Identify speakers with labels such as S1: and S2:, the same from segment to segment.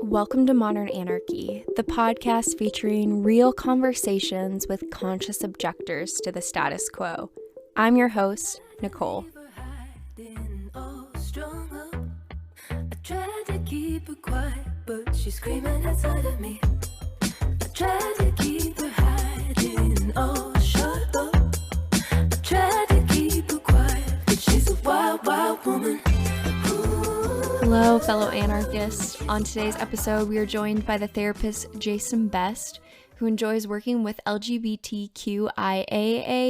S1: Welcome to Modern Anarchy, the podcast featuring real conversations with conscious objectors to the status quo. I'm your host, Nicole.
S2: I tried to keep her quiet, but she's screaming outside of me. I tried to keep her hiding, oh, shut up. I tried to keep her quiet, but she's a wild, wild woman.
S1: Hello, fellow anarchists. On today's episode, we are joined by the therapist Jason Best, who enjoys working with LGBTQIAA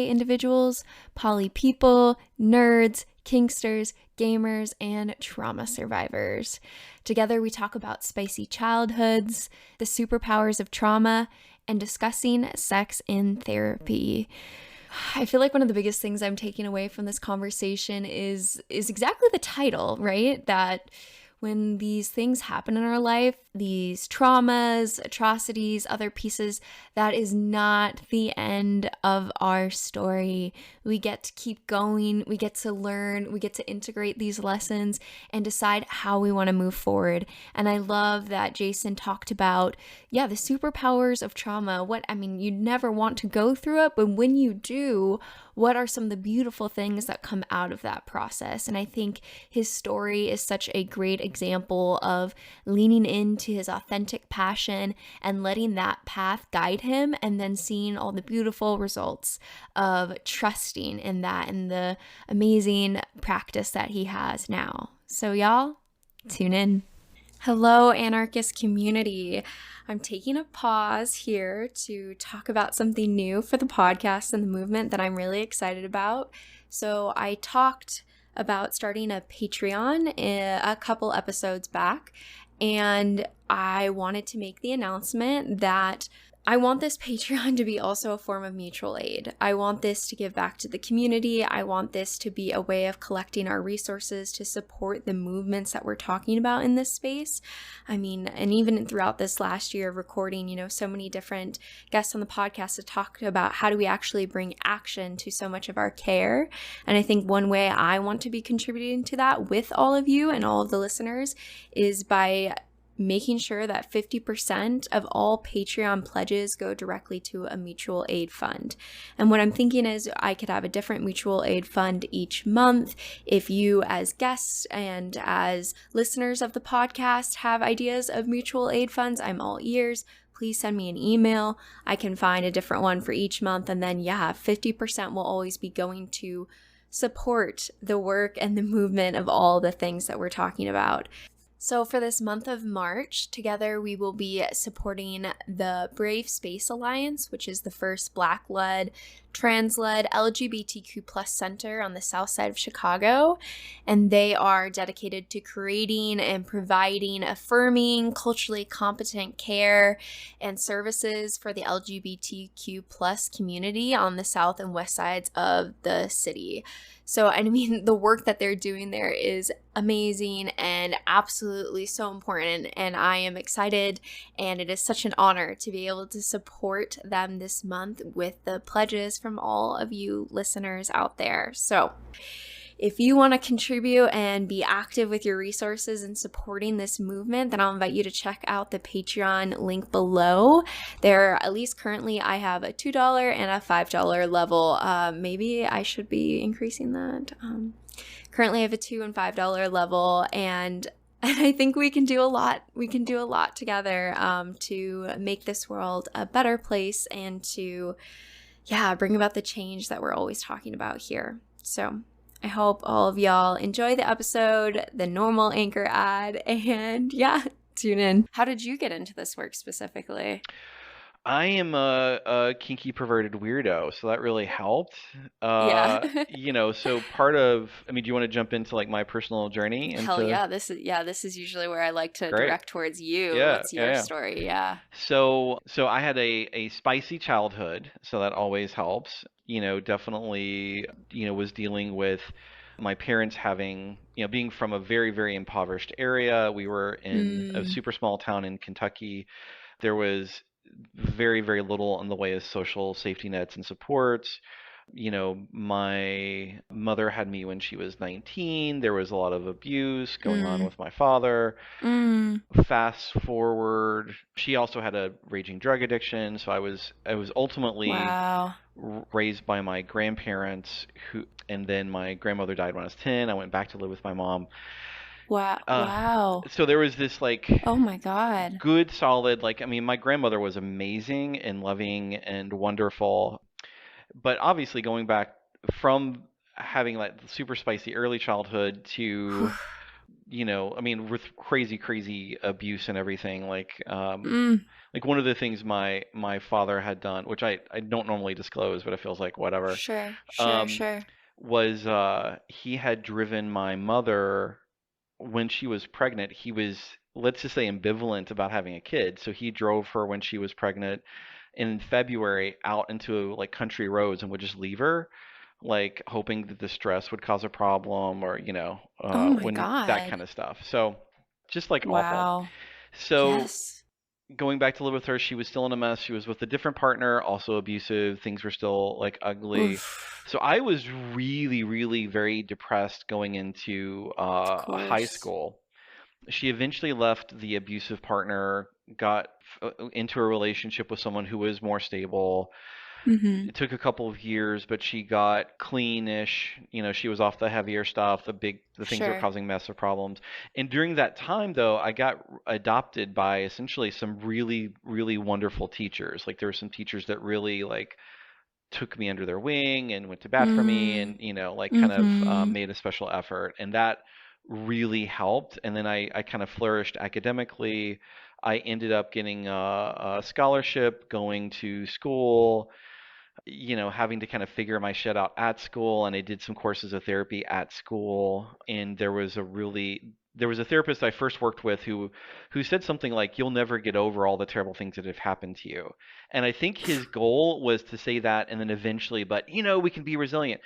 S1: individuals, poly people, nerds, kinksters, gamers, and trauma survivors. Together, we talk about spicy childhoods, the superpowers of trauma, and discussing sex in therapy. I feel like one of the biggest things I'm taking away from this conversation is exactly the title, right? That when these things happen in our life, these traumas, atrocities, other pieces, that is not the end of our story. We get to keep going, we get to learn, we get to integrate these lessons and decide how we want to move forward. And I love that Jason talked about, the superpowers of trauma. You never want to go through it, but when you do, what are some of the beautiful things that come out of that process? And I think his story is such a great example of leaning into his authentic passion and letting that path guide him, and then seeing all the beautiful results of trusting in that and the amazing practice that he has now. So y'all, tune in. Hello, anarchist community. I'm taking a pause here to talk about something new for the podcast and the movement that I'm really excited about. So I talked about starting a Patreon a couple episodes back, and I wanted to make the announcement that I want this Patreon to be also a form of mutual aid. I want this to give back to the community. I want this to be a way of collecting our resources to support the movements that we're talking about in this space. And even throughout this last year of recording, so many different guests on the podcast to talk about how do we actually bring action to so much of our care. And I think one way I want to be contributing to that with all of you and all of the listeners is by making sure that 50% of all Patreon pledges go directly to a mutual aid fund. And what I'm thinking is I could have a different mutual aid fund each month. If you as guests and as listeners of the podcast have ideas of mutual aid funds, I'm all ears. Please send me an email. I can find a different one for each month. And then 50% will always be going to support the work and the movement of all the things that we're talking about. So for this month of March, together we will be supporting the Brave Space Alliance, which is the first Black-led, trans-led LGBTQ plus center on the south side of Chicago. And they are dedicated to creating and providing affirming, culturally competent care and services for the LGBTQ plus community on the south and west sides of the city. So, the work that they're doing there is amazing and absolutely so important. And I am excited, and it is such an honor to be able to support them this month with the pledges from all of you listeners out there. So, if you want to contribute and be active with your resources in supporting this movement, then I'll invite you to check out the Patreon link below. There, at least currently, I have a $2 and a $5 level. Maybe I should be increasing that. Currently, I have a $2 and $5 level, and I think we can do a lot. We can do a lot together to make this world a better place and to, bring about the change that we're always talking about here. So I hope all of y'all enjoy the episode, the normal anchor ad, and tune in. How did you get into this work specifically?
S3: I am a kinky perverted weirdo, so that really helped. So part of, do you want to jump into like my personal journey?
S1: Hell yeah, this is usually where I like to direct towards you. What's your story? Yeah.
S3: So I had a spicy childhood, so that always helps. Definitely, was dealing with my parents having, being from a very, very impoverished area. We were in a super small town in Kentucky. There was very, very little in the way of social safety nets and supports. My mother had me when she was 19. There was a lot of abuse going on
S1: Mm.
S3: with my father.
S1: Mm.
S3: Fast forward, she also had a raging drug addiction, so I was ultimately
S1: Wow.
S3: raised by my grandparents and then my grandmother died when I was 10. I went back to live with my mom.
S1: Wow.
S3: Uh,
S1: Wow.
S3: so there was this like
S1: Oh my God.
S3: good solid, like, I mean, my grandmother was amazing and loving and wonderful, but obviously going back from having like super spicy early childhood
S1: Whew.
S3: to, I mean, with crazy, crazy abuse and everything,
S1: Mm.
S3: like one of the things my father had done, which I don't normally disclose, but it feels like whatever,
S1: Sure. Sure.
S3: um,
S1: Sure.
S3: was he had driven my mother when she was pregnant. He was, let's just say, ambivalent about having a kid. So he drove her when she was pregnant in February out into like country roads and would just leave her, like hoping that the stress would cause a problem or,
S1: Oh my
S3: when that
S1: God.
S3: kind of stuff. So just like awful.
S1: Wow.
S3: So
S1: Yes.
S3: going back to live with her, she was still in a mess. She was with a different partner, also abusive. Things were still like ugly.
S1: Oof.
S3: So I was really, really very depressed going into
S1: Of
S3: high
S1: course.
S3: school. She eventually left the abusive partner, got into a relationship with someone who was more stable.
S1: Mm-hmm.
S3: It took a couple of years, but she got cleanish. She was off the heavier stuff, the things that were
S1: Sure.
S3: causing massive problems. And during that time, though, I got adopted by essentially some really, really wonderful teachers. Like there were some teachers that really like took me under their wing and went to bat for me
S1: Mm.
S3: and, like kind of
S1: Mm-hmm.
S3: made a special effort. And that really helped. And then I kind of flourished academically. I ended up getting a scholarship, going to school, having to kind of figure my shit out at school, and I did some courses of therapy at school, and there was a therapist I first worked with who said something like, "You'll never get over all the terrible things that have happened to you." And I think his goal was to say that and then eventually, but we can be resilient.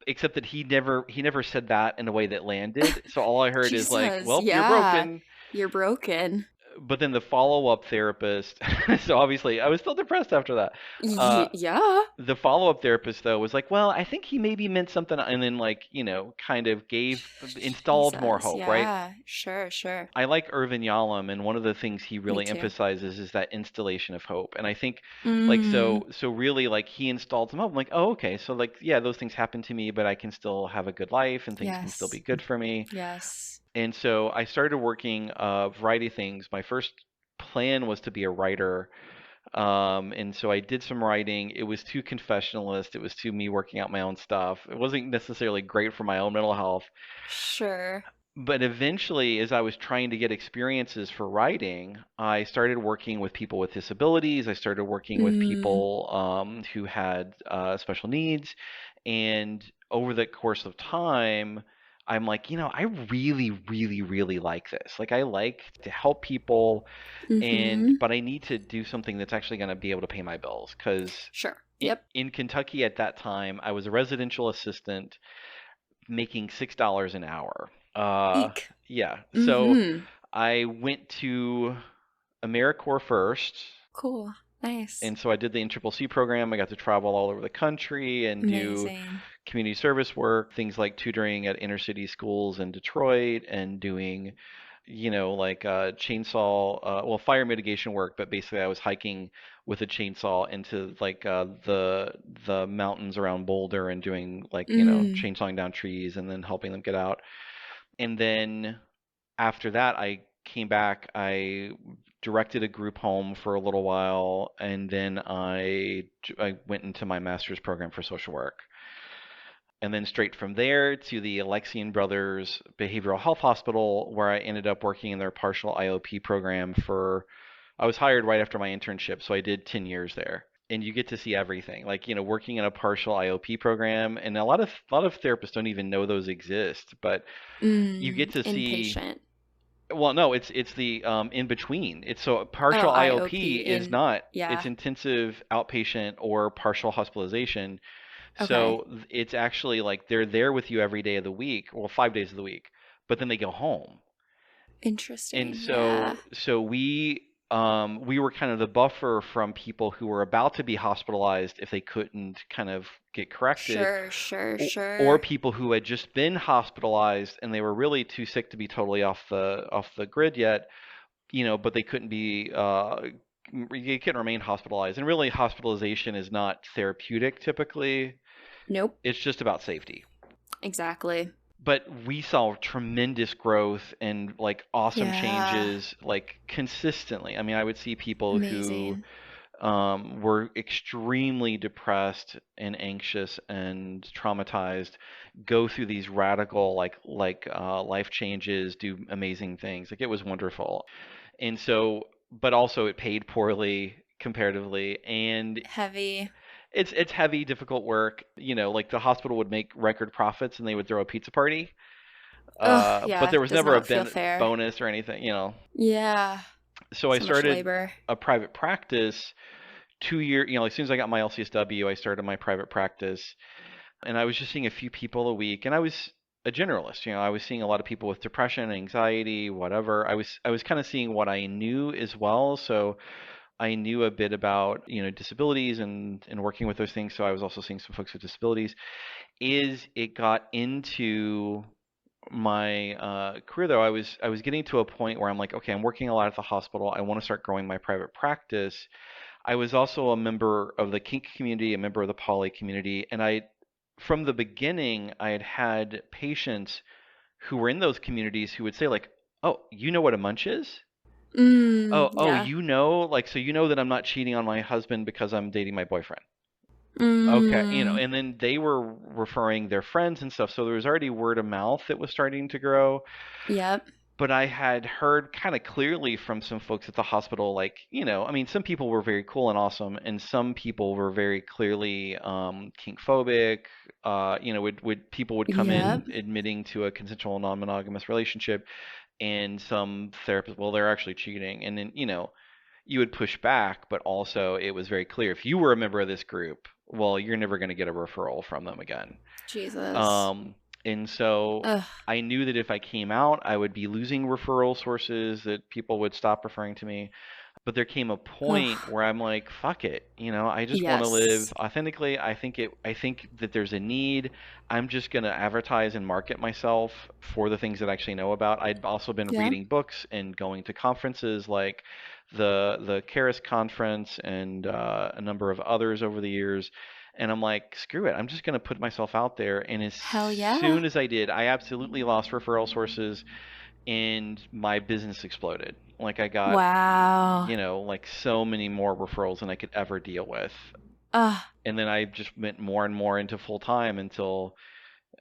S3: Except that he never said that in a way that landed. So all I heard is like,
S1: Jesus.
S3: "Well, you're
S1: Yeah.
S3: broken."
S1: You're broken.
S3: But then the follow-up therapist, so obviously I was still depressed after that. Uh,
S1: Yeah.
S3: the follow-up therapist though was like, well, I think he maybe meant something, and then like, kind of installed more
S1: Jesus.
S3: hope, right?
S1: Yeah. Sure. Sure.
S3: I like Irvin Yalom, and one of the things he
S1: Me
S3: really
S1: too.
S3: emphasizes is that installation of hope. And I think like
S1: Mm.
S3: so really like he installed some hope. I'm like, oh, okay, so like yeah, those things happen to me, but I can still have a good life and things can still be
S1: Yes.
S3: good for me.
S1: Yes.
S3: And so I started working a variety of things. My first plan was to be a writer, and so I did some writing. It was too confessionalist. It was too me working out my own stuff. It wasn't necessarily great for my own mental health.
S1: Sure.
S3: But eventually, as I was trying to get experiences for writing, I started working with people with disabilities. I started working with
S1: Mm.
S3: people who had special needs. And over the course of time, I'm like, I really, really, really like this. Like, I like to help people,
S1: Mm-hmm.
S3: but I need to do something that's actually going to be able to pay my bills. Because
S1: Sure.
S3: in,
S1: Yep.
S3: in Kentucky at that time, I was a residential assistant making $6 an hour.
S1: Eek.
S3: Yeah. So
S1: Mm-hmm.
S3: I went to AmeriCorps first,
S1: Cool. Nice.
S3: and so I did the NCCC program. I got to travel all over the country and do
S1: Amazing.
S3: community service work, things like tutoring at inner city schools in Detroit and doing, like chainsaw, well, fire mitigation work, but basically I was hiking with a chainsaw into like the mountains around Boulder and doing like,
S1: Mm.
S3: chainsawing down trees and then helping them get out. And then after that, I came back. I directed a group home for a little while, and then I went into my master's program for social work. And then straight from there to the Alexian Brothers Behavioral Health Hospital, where I ended up working in their partial IOP program for, I was hired right after my internship, so I did 10 years there. And you get to see everything, like, working in a partial IOP program, and a lot of therapists don't even know those exist, but you get
S1: Mm.
S3: to see.
S1: Inpatient.
S3: Well, no, it's the in between. It's so
S1: Oh,
S3: partial
S1: IOP
S3: IOP is
S1: in.
S3: not. It's
S1: Yeah.
S3: intensive outpatient or partial hospitalization.
S1: Okay.
S3: So it's actually like they're there with you every day of the week, well, 5 days of the week, but then they go home. And
S1: Interesting. Yeah.
S3: so we we were kind of the buffer from people who were about to be hospitalized if they couldn't kind of get corrected,
S1: Sure, sure,
S3: or
S1: sure.
S3: people who had just been hospitalized and they were really too sick to be totally off the grid yet, but they couldn't be you couldn't remain hospitalized. And really, hospitalization is not therapeutic typically.
S1: Nope.
S3: It's just about safety.
S1: Exactly.
S3: But we saw tremendous growth and like awesome
S1: Yeah.
S3: changes like consistently. I mean, I would see people who
S1: Amazing.
S3: were extremely depressed and anxious and traumatized, go through these radical life changes, do amazing things. Like it was wonderful. And so, but also it paid poorly comparatively, and
S1: Heavy.
S3: it's heavy, difficult work. Like the hospital would make record profits and they would throw a pizza party.
S1: Ugh,
S3: But
S1: yeah,
S3: there was
S1: does
S3: never a
S1: not feel fair.
S3: bonus or anything.
S1: Yeah.
S3: So I
S1: So much
S3: started
S1: labor.
S3: a private practice 2 year, as soon as I got my LCSW, I started my private practice, and I was just seeing a few people a week, and I was a generalist. I was seeing a lot of people with depression, anxiety, whatever. I was kind of seeing what I knew as well, so I knew a bit about disabilities and working with those things. So I was also seeing some folks with disabilities. Is it got into my career though, I was getting to a point where I'm like, okay, I'm working a lot at the hospital. I want to start growing my private practice. I was also a member of the kink community, a member of the poly community, and from the beginning, I had patients who were in those communities who would say like, "Oh, you know what a munch is? Oh,
S1: Yeah.
S3: like so that I'm not cheating on my husband because I'm dating my boyfriend." Okay,
S1: Mm.
S3: and then they were referring their friends and stuff, so there was already word of mouth that was starting to grow.
S1: Yep.
S3: But I had heard kind of clearly from some folks at the hospital, like, I mean, some people were very cool and awesome, and some people were very clearly kink phobic. People would come
S1: Yep.
S3: in admitting to a consensual non-monogamous relationship, and some therapists, well, they're actually cheating, and then you would push back, but also it was very clear if you were a member of this group, well, you're never going to get a referral from them again.
S1: Jesus.
S3: Um, and so
S1: Ugh.
S3: I knew that if I came out, I would be losing referral sources, that people would stop referring to me. But there came a point
S1: Ugh.
S3: where I'm like, fuck it. I just want to live
S1: Yes.
S3: authentically. I think that there's a need. I'm just going to advertise and market myself for the things that I actually know about. I'd also been
S1: Yeah.
S3: reading books and going to conferences like the Caris conference and a number of others over the years. And I'm like, screw it. I'm just going to put myself out there. And as
S1: Hell yeah.
S3: soon as I did, I absolutely lost referral sources and my business exploded. Like I got,
S1: Wow.
S3: like so many more referrals than I could ever deal with.
S1: Ugh.
S3: And then I just went more and more into full time until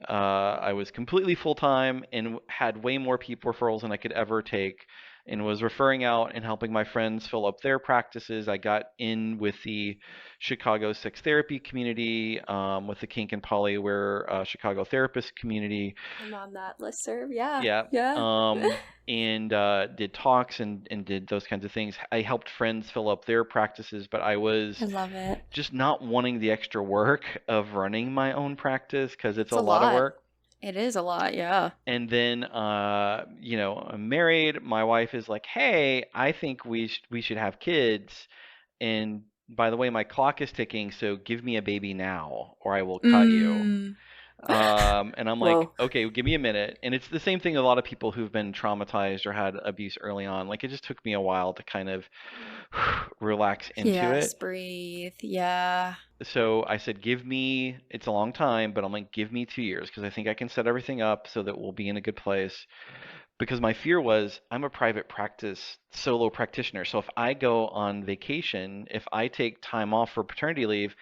S3: I was completely full time and had way more people referrals than I could ever take, and was referring out and helping my friends fill up their practices. I got in with the Chicago sex therapy community, with the kink and poly where Chicago therapist community.
S1: I'm on that listserv. Yeah.
S3: Yeah.
S1: Yeah.
S3: And did talks and did those kinds of things. I helped friends fill up their practices, but I
S1: I
S3: was
S1: love it.
S3: just not wanting the extra work of running my own practice because it's
S1: It's
S3: a
S1: a
S3: lot of
S1: lot.
S3: work.
S1: It is a lot. Yeah.
S3: And then, I'm married. My wife is like, "Hey, I think we should have kids. And by the way, my clock is ticking, so give me a baby now, or I will cut you."
S1: Mm.
S3: And I'm like,
S1: Whoa.
S3: "Okay, give me a minute." And it's the same thing. A lot of people who've been traumatized or had abuse early on, like it just took me a while to kind of relax into
S1: Yes.
S3: it.
S1: Breathe. Yeah.
S3: So I said, give me, it's a long time, but I'm like, give me 2 years because I think I can set everything up so that we'll be in a good place. Because my fear was I'm a private practice solo practitioner. So if I go on vacation, if I take time off for paternity leave,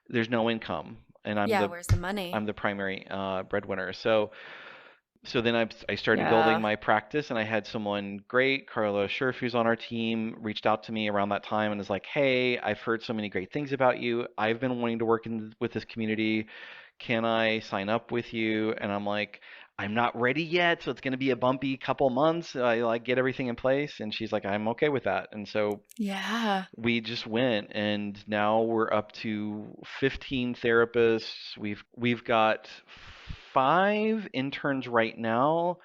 S3: there's no income. And
S1: Yeah. Where's the money?
S3: I'm the primary breadwinner. So then I started building
S1: Yeah.
S3: my practice, and I had someone great, Carla Scherf, who's on our team, reached out to me around that time and is like, "Hey, I've heard so many great things about you. I've been wanting to work with this community. Can I sign up with you?" And I'm like, "I'm not ready yet, so it's going to be a bumpy couple months. I like get everything in place." And she's like, "I'm okay with that." And so
S1: Yeah.
S3: we just went, and now we're up to 15 therapists. We've got 5 interns right now,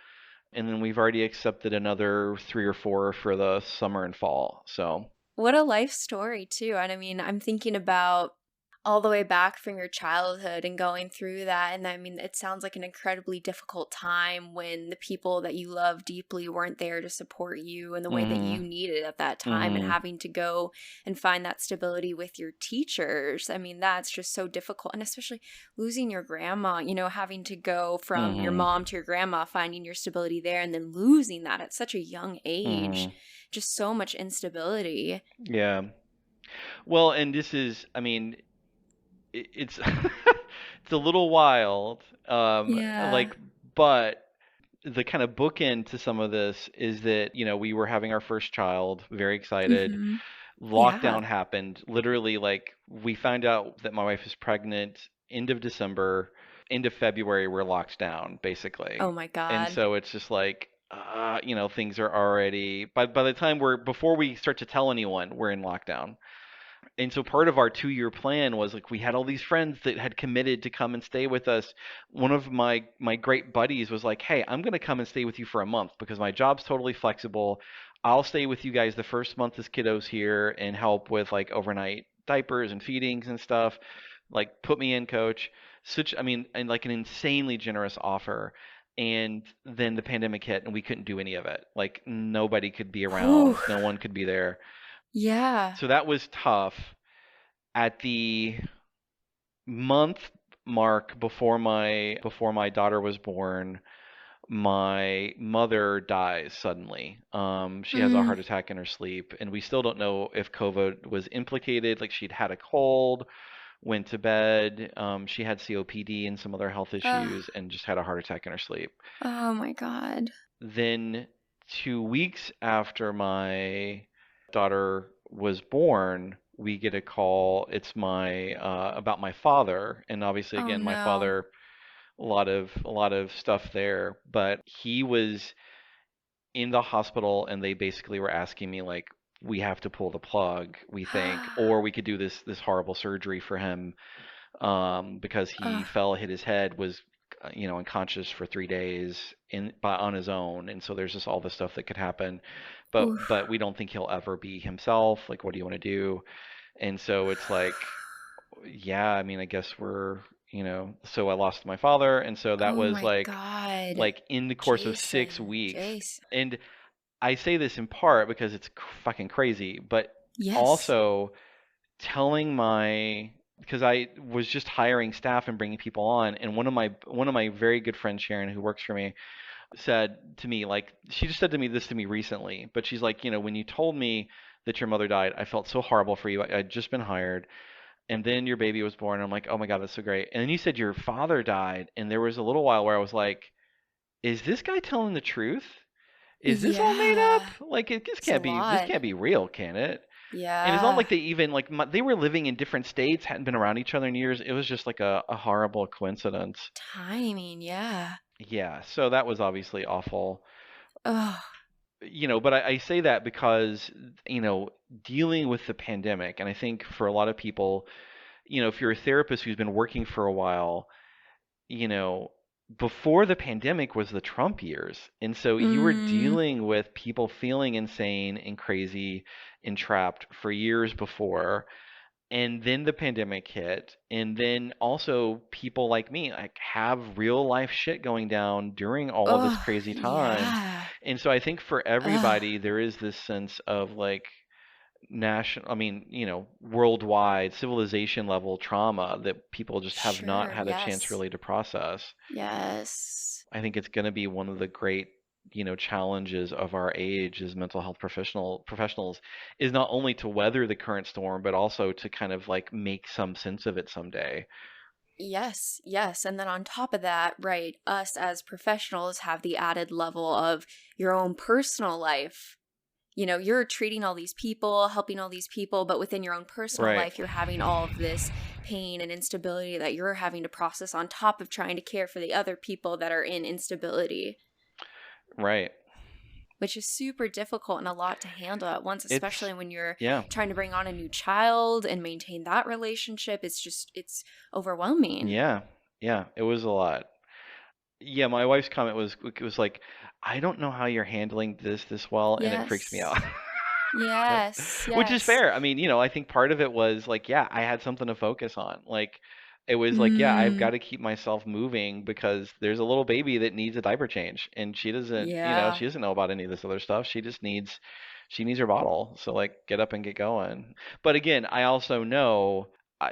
S3: And then we've already accepted another 3 or 4 for the summer and fall. So,
S1: What a life story, too. And I mean, I'm thinking about all the way back from your childhood and going through that. And I mean, it sounds like an incredibly difficult time when the people that you love deeply weren't there to support you in the way that you
S3: mhm,
S1: needed at that time, and
S3: mhm,
S1: having to go and find that stability with your teachers. I mean, that's just so difficult. And especially losing your grandma, having to go from your
S3: mhm,
S1: mom to your grandma, finding your stability there, and then losing that at such a young age.
S3: mhm.
S1: Just so much instability.
S3: Yeah. Well, and this is, I mean, it's it's a little wild.
S1: Yeah.
S3: Like, but the kind of bookend to some of this is that, we were having our first child, very excited.
S1: Mm-hmm. Yeah.
S3: Lockdown happened. Literally, like, we found out that my wife is pregnant end of December, end of February, we're locked down,
S1: Oh
S3: basically.
S1: my
S3: And
S1: God.
S3: so it's just like, things are already, by the time before we start to tell anyone, we're in lockdown. And so part of our 2-year plan was like we had all these friends that had committed to come and stay with us. One of my great buddies was like, "Hey, I'm going to come and stay with you for a month because my job's totally flexible. I'll stay with you guys the first month this kiddo's here and help with like overnight diapers and feedings and stuff. Like put me in, coach." Such, I mean, and like an insanely generous offer. And then the pandemic hit and we couldn't do any of it. Like nobody could be
S1: Whew.
S3: around, no one could be there.
S1: Yeah.
S3: So that was tough. At the month mark before my daughter was born, my mother dies suddenly. She has a
S1: Mm.
S3: heart attack in her sleep, and we still don't know if COVID was implicated. Like she'd had a cold, went to bed. She had COPD and some other health
S1: Uh,
S3: issues, and just had a heart attack in her sleep.
S1: oh my God.
S3: Then 2 weeks after my daughter was born, we get a call. It's my about my father, and obviously,
S1: Oh
S3: again, my
S1: no.
S3: father, a lot of stuff there. But he was in the hospital, and they basically were asking me like, we have to pull the plug, we think, or we could do this horrible surgery for him because he
S1: Uh,
S3: fell, hit his head, was unconscious for 3 days on his own, and so there's just all this stuff that could happen, but
S1: oof.
S3: we don't think he'll ever be himself. Like, what do you want to do? And so it's like, yeah, I mean, I guess so I lost my father, and so that
S1: Oh
S3: was
S1: my
S3: like
S1: God.
S3: like in the course of six
S1: Jason.
S3: weeks.
S1: Jason.
S3: And I say this in part because it's fucking crazy, but
S1: Yes.
S3: also telling my because I was just hiring staff and bringing people on, and one of my very good friends, Sharon, who works for me, said to me, like, she just said to me this to me recently, but she's like, when you told me that your mother died, I felt so horrible for you. I'd just been hired, and then your baby was born. And I'm like, oh my God, that's so great. And then you said your father died, and there was a little while where I was like, is this guy telling the truth? Is this all made up?
S1: Yeah.
S3: Like, this
S1: It's a
S3: can't be this
S1: lot.
S3: can't be real, can it? And it's not
S1: Yeah.
S3: like they even like they were living in different states, hadn't been around each other in years. It was just like a horrible coincidence.
S1: Timing. Yeah.
S3: Yeah, so that was obviously awful.
S1: Oh.
S3: But I say that because, dealing with the pandemic, and I think for a lot of people, if you're a therapist who's been working for a while, you know, before the pandemic was the Trump years. And so you were
S1: Mm.
S3: dealing with people feeling insane and crazy and trapped for years before. And then the pandemic hit. And then also people like me like have real life shit going down during all of this
S1: Oh,
S3: crazy time.
S1: yeah.
S3: And so I think for
S1: Ugh.
S3: everybody there is this sense of like national, I mean, worldwide civilization level trauma that people just have not
S1: Sure.
S3: had a chance
S1: Yes.
S3: really to process.
S1: Yes.
S3: I think it's going to be one of the great, challenges of our age as mental health professionals is not only to weather the current storm, but also to kind of like make some sense of it someday.
S1: Yes, yes. And then on top of that, right, us as professionals have the added level of your own personal life. You're treating all these people, helping all these people, but within your own personal
S3: Right.
S1: life, you're having all of this pain and instability that you're having to process on top of trying to care for the other people that are in instability,
S3: Right.
S1: which is super difficult and a lot to handle at once,
S3: It's
S1: especially when you're
S3: yeah.
S1: trying to bring on a new child and maintain that relationship. It's overwhelming.
S3: Yeah. Yeah, it was a lot. Yeah, my wife's comment was, it was like, I don't know how you're handling this well, and it freaks me out.
S1: Yes. Yes.
S3: Which is
S1: Yes.
S3: fair. I mean, I think part of it was like, yeah, I had something to focus on. Like, it was like, yeah, I've got
S1: Mm,
S3: to keep myself moving because there's a little baby that needs a diaper change, and she doesn't,
S1: yeah.
S3: she doesn't know about any of this other stuff. She needs her bottle. So like, get up and get going. But again, I also know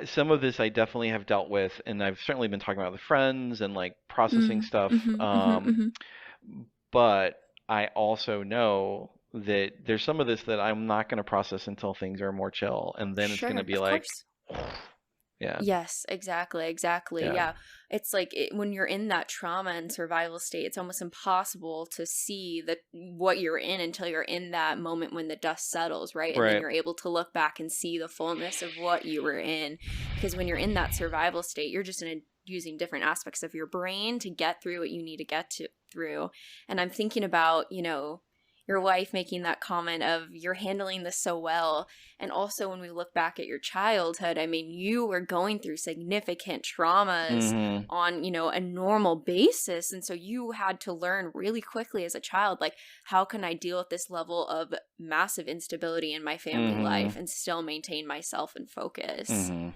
S3: some of this I definitely have dealt with, and I've certainly been talking about with friends and like processing
S1: Mm,
S3: stuff.
S1: mhm, mhm, mhm.
S3: But I also know that there's some of this that I'm not going to process until things are more chill, and then it's going to
S1: Sure,
S3: be
S1: of
S3: like,
S1: course.
S3: yeah,
S1: Yes, exactly, exactly.
S3: yeah,
S1: Yeah. It's like when you're in that trauma and survival state, it's almost impossible to see that what you're in until you're in that moment when the dust settles, right? And then
S3: right,
S1: you're able to look back and see the fullness of what you were in. Because when you're in that survival state, you're just using different aspects of your brain to get through what you need to get to through. And I'm thinking about, your wife making that comment of you're handling this so well. And also, when we look back at your childhood, I mean, you were going through significant traumas
S3: mm-hmm,
S1: on, a normal basis. And so you had to learn really quickly as a child, like, how can I deal with this level of massive instability in my family
S3: mm-hmm,
S1: life and still maintain myself and focus?
S3: mm-hmm.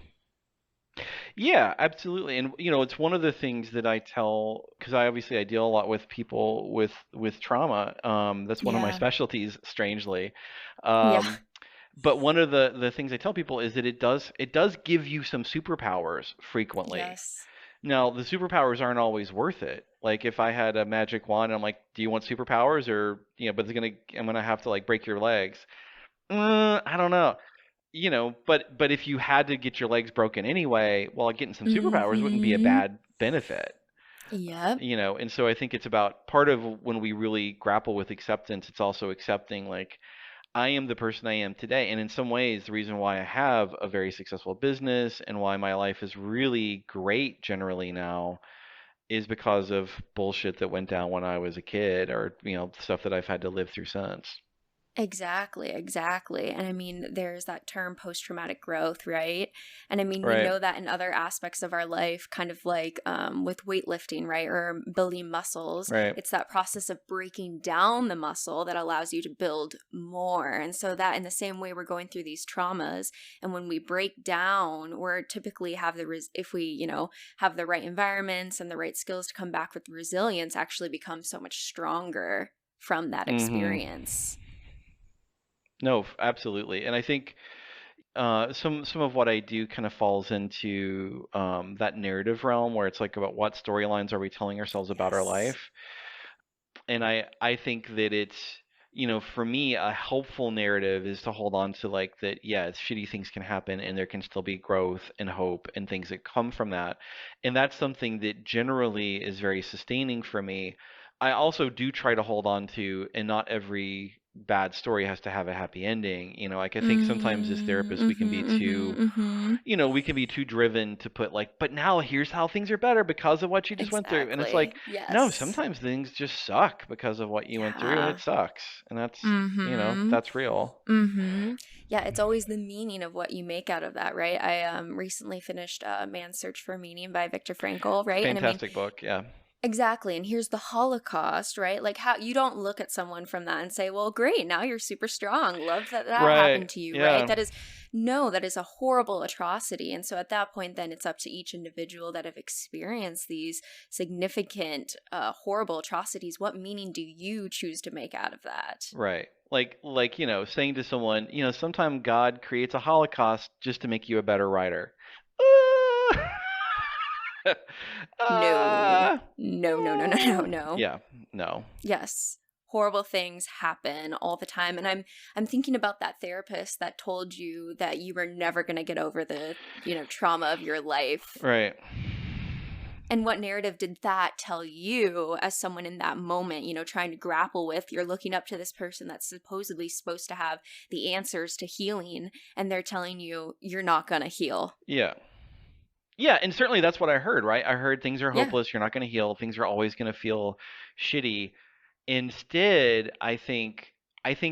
S3: Yeah, absolutely. And it's one of the things that I tell, because I deal a lot with people with trauma. That's one of my
S1: Yeah.
S3: specialties, strangely.
S1: Yeah.
S3: Um, but one of the things I tell people is that it does give you some superpowers frequently.
S1: Yes.
S3: Now, the superpowers aren't always worth it. Like if I had a magic wand, I'm like, do you want superpowers or, but I'm gonna have to like break your legs. I don't know. But if you had to get your legs broken anyway, well, getting some superpowers wouldn't be a
S1: Mm-hmm.
S3: bad benefit.
S1: Yep.
S3: And so I think it's about part of when we really grapple with acceptance, it's also accepting like I am the person I am today. And in some ways, the reason why I have a very successful business and why my life is really great generally now is because of bullshit that went down when I was a kid or, stuff that I've had to live through since.
S1: Exactly, exactly. And I mean, there's that term post traumatic growth, right? And I mean, we
S3: Right.
S1: know that in other aspects of our life, kind of like with weightlifting, right? Or building muscles,
S3: Right.
S1: it's that process of breaking down the muscle that allows you to build more. And so, that in the same way, we're going through these traumas. And when we break down, we're typically have if we, have the right environments and the right skills to come back with resilience, actually become so much stronger from that
S3: Mm-hmm.
S1: experience.
S3: No, absolutely. And I think some of what I do kind of falls into that narrative realm where it's like about what storylines are we telling ourselves about our
S1: Yes.
S3: life. And I think that it's for me a helpful narrative is to hold on to like that, yeah, shitty things can happen and there can still be growth and hope and things that come from that. And that's something that generally is very sustaining for me. I also do try to hold on to, and not every bad story has to have a happy ending. Like I think sometimes as
S1: Mhm,
S3: therapists we can be
S1: mhm,
S3: too,
S1: mhm, mhm.
S3: we can be too driven to put like, but now here's how things are better because of what you just went through. And it's like,
S1: Exactly.
S3: no,
S1: Yes.
S3: sometimes things just suck because of what you went through and it
S1: Yeah.
S3: sucks. And
S1: Mhm.
S3: that's real.
S1: Mhm. Yeah, it's always the meaning of what you make out of that, right? I recently finished Man's Search for Meaning by Viktor Frankl, right? And I mean,
S3: Fantastic book. Yeah.
S1: exactly. And here's the Holocaust, right? Like, how you don't look at someone from that and say, well, great, now you're super strong. Love that
S3: Right.
S1: happened to you, right?
S3: Yeah.
S1: That is, no, that is a horrible atrocity. And so at that point, then it's up to each individual that have experienced these significant, horrible atrocities. What meaning do you choose to make out of that?
S3: Right. Like, saying to someone, sometimes God creates a Holocaust just to make you a better writer.
S1: No,
S3: Uh,
S1: no, no, no, no, no, no.
S3: yeah. No.
S1: Yes. Horrible things happen all the time. And I'm thinking about that therapist that told you that you were never going to get over the, trauma of your life.
S3: Right.
S1: And what narrative did that tell you as someone in that moment, trying to grapple with? You're looking up to this person that's supposedly supposed to have the answers to healing, and they're telling you you're not going to heal.
S3: Yeah. Yeah, and certainly that's what I heard, right? I heard things are
S1: Yeah.
S3: hopeless, you're not going to heal, things are always going to feel shitty. Instead, I think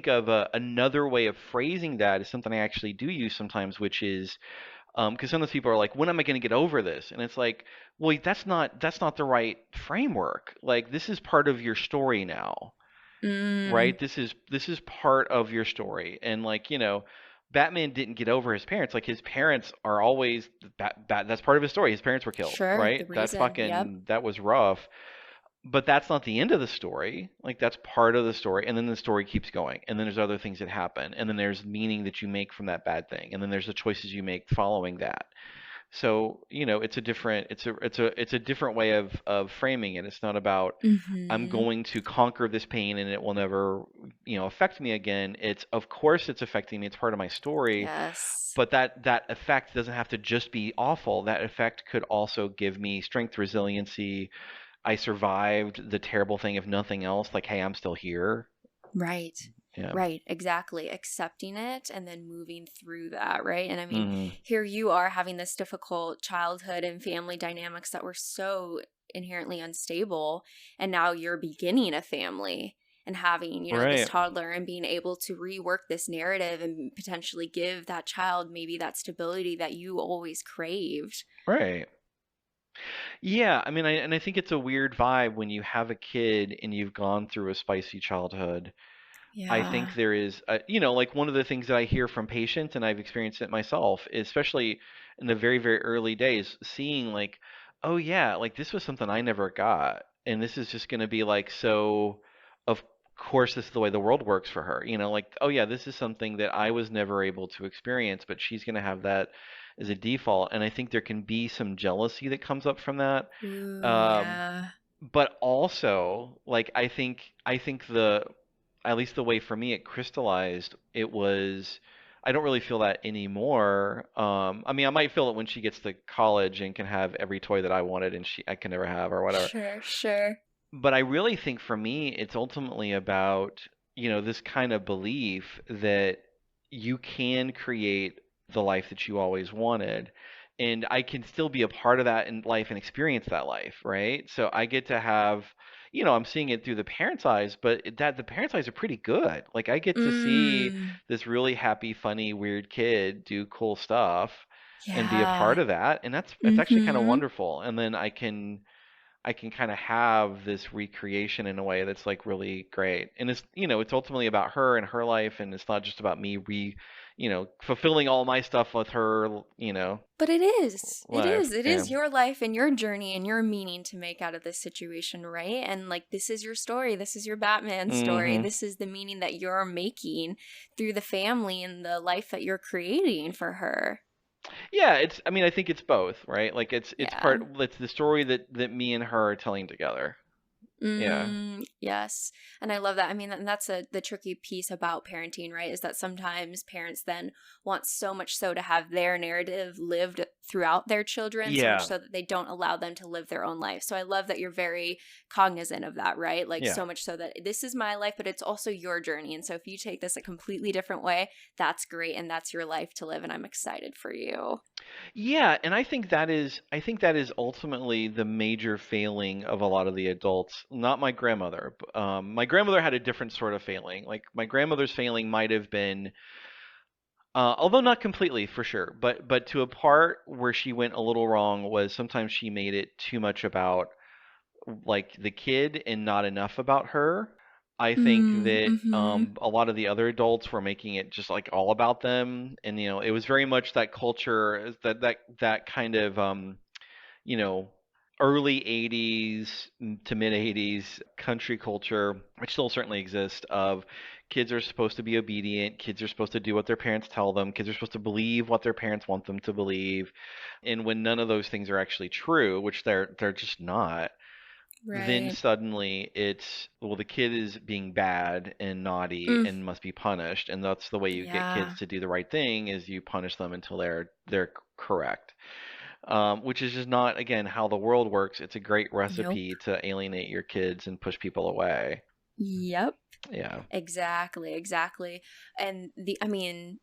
S3: of another way of phrasing that is something I actually do use sometimes, which is Because sometimes people are like, when am I going to get over this? And it's like, well, that's not the right framework. Like, this is part of your story now,
S1: Mm,
S3: right? This is part of your story. And like, Batman didn't get over his parents. Like, his parents are always that's part of his story. His parents were killed,
S1: sure,
S3: right?
S1: the reason. Yep.
S3: That was rough. But that's not the end of the story. Like, that's part of the story, and then the story keeps going, and then there's other things that happen, and then there's meaning that you make from that bad thing, and then there's the choices you make following that. So, it's a different way of framing it. It's not about, I'm
S1: Mm-hmm.
S3: going to conquer this pain and it will never, affect me again. It's, of course it's affecting me. It's part of my story,
S1: Yes.
S3: but that effect doesn't have to just be awful. That effect could also give me strength, resiliency. I survived the terrible thing, if nothing else. Like, hey, I'm still here.
S1: Right.
S3: Yeah.
S1: Right, exactly. Accepting it and then moving through that, right? And I mean,
S3: Hmm.
S1: here you are having this difficult childhood and family dynamics that were so inherently unstable, and now you're beginning a family and having, this
S3: Right.
S1: toddler and being able to rework this narrative and potentially give that child maybe that stability that you always craved.
S3: Right. Yeah, I mean, I think it's a weird vibe when you have a kid and you've gone through a spicy childhood. I think
S1: Yeah.
S3: there is, like one of the things that I hear from patients, and I've experienced it myself, especially in the very, very early days, seeing like, oh yeah, like this was something I never got, and this is just going to be like, so of course this is the way the world works for her, like, oh yeah, this is something that I was never able to experience, but she's going to have that as a default, and I think there can be some jealousy that comes up from that.
S1: Ooh,
S3: Um,
S1: yeah.
S3: but also, like, I think the at least the way for me it crystallized, it was, I don't really feel that anymore. I mean, I might feel it when she gets to college and can have every toy that I wanted and I can never have or whatever.
S1: Sure, sure.
S3: But I really think for me, it's ultimately about, this kind of belief that you can create the life that you always wanted. And I can still be a part of that in life and experience that life, right? So I get to have, I'm seeing it through the parents' eyes, but the parents' eyes are pretty good. Like, I get to see
S1: Mm,
S3: this really happy, funny, weird kid do cool stuff and be a part
S1: yeah.
S3: of that, and it's actually kind of
S1: Mm-hmm.
S3: wonderful. And then I can kind of have this recreation in a way that's like really great. And it's ultimately about her and her life, and it's not just about me fulfilling all my stuff with her,
S1: But it is. It
S3: life.
S1: is. It
S3: Yeah.
S1: is your life and your journey and your meaning to make out of this situation, right? And like, this is your story. This is your Batman story.
S3: Hmm.
S1: This is the meaning that you're making through the family and the life that you're creating for her.
S3: Yeah, I mean, I think it's both, right? Like,
S1: Yeah.
S3: it's the story that me and her are telling together. Yeah.
S1: Yes. And I love that. I mean, and that's the tricky piece about parenting, right? Is that sometimes parents then want so much so to have their narrative lived throughout their children, so much
S3: Yeah.
S1: so that they don't allow them to live their own life. So I love that you're very cognizant of that, right? Like,
S3: Yeah.
S1: so much so that this is my life, but it's also your journey. And so if you take this a completely different way, that's great. And that's your life to live. And I'm excited for you.
S3: Yeah, and I think that is ultimately the major failing of a lot of the adults. Not my grandmother. My grandmother had a different sort of failing. Like, my grandmother's failing might have been, although not completely for sure, but to a part where she went a little wrong was sometimes she made it too much about like the kid and not enough about her. I think that
S1: Mm-hmm.
S3: a lot of the other adults were making it just like all about them, and it was very much that culture, that kind of you know early 80s to mid 80s country culture, which still certainly exists, of kids are supposed to be obedient, kids are supposed to do what their parents tell them, kids are supposed to believe what their parents want them to believe, and when none of those things are actually true, which they're just not, then
S1: Right.
S3: suddenly it's, well, the kid is being bad and naughty
S1: Mm,
S3: and must be punished, and that's the way you get kids
S1: yeah.
S3: to do the right thing, is you punish them until they're correct. Which is just not, again, how the world works. It's a great
S1: Nope.
S3: recipe to alienate your kids and push people away.
S1: Yep.
S3: Yeah.
S1: Exactly, exactly. And I mean,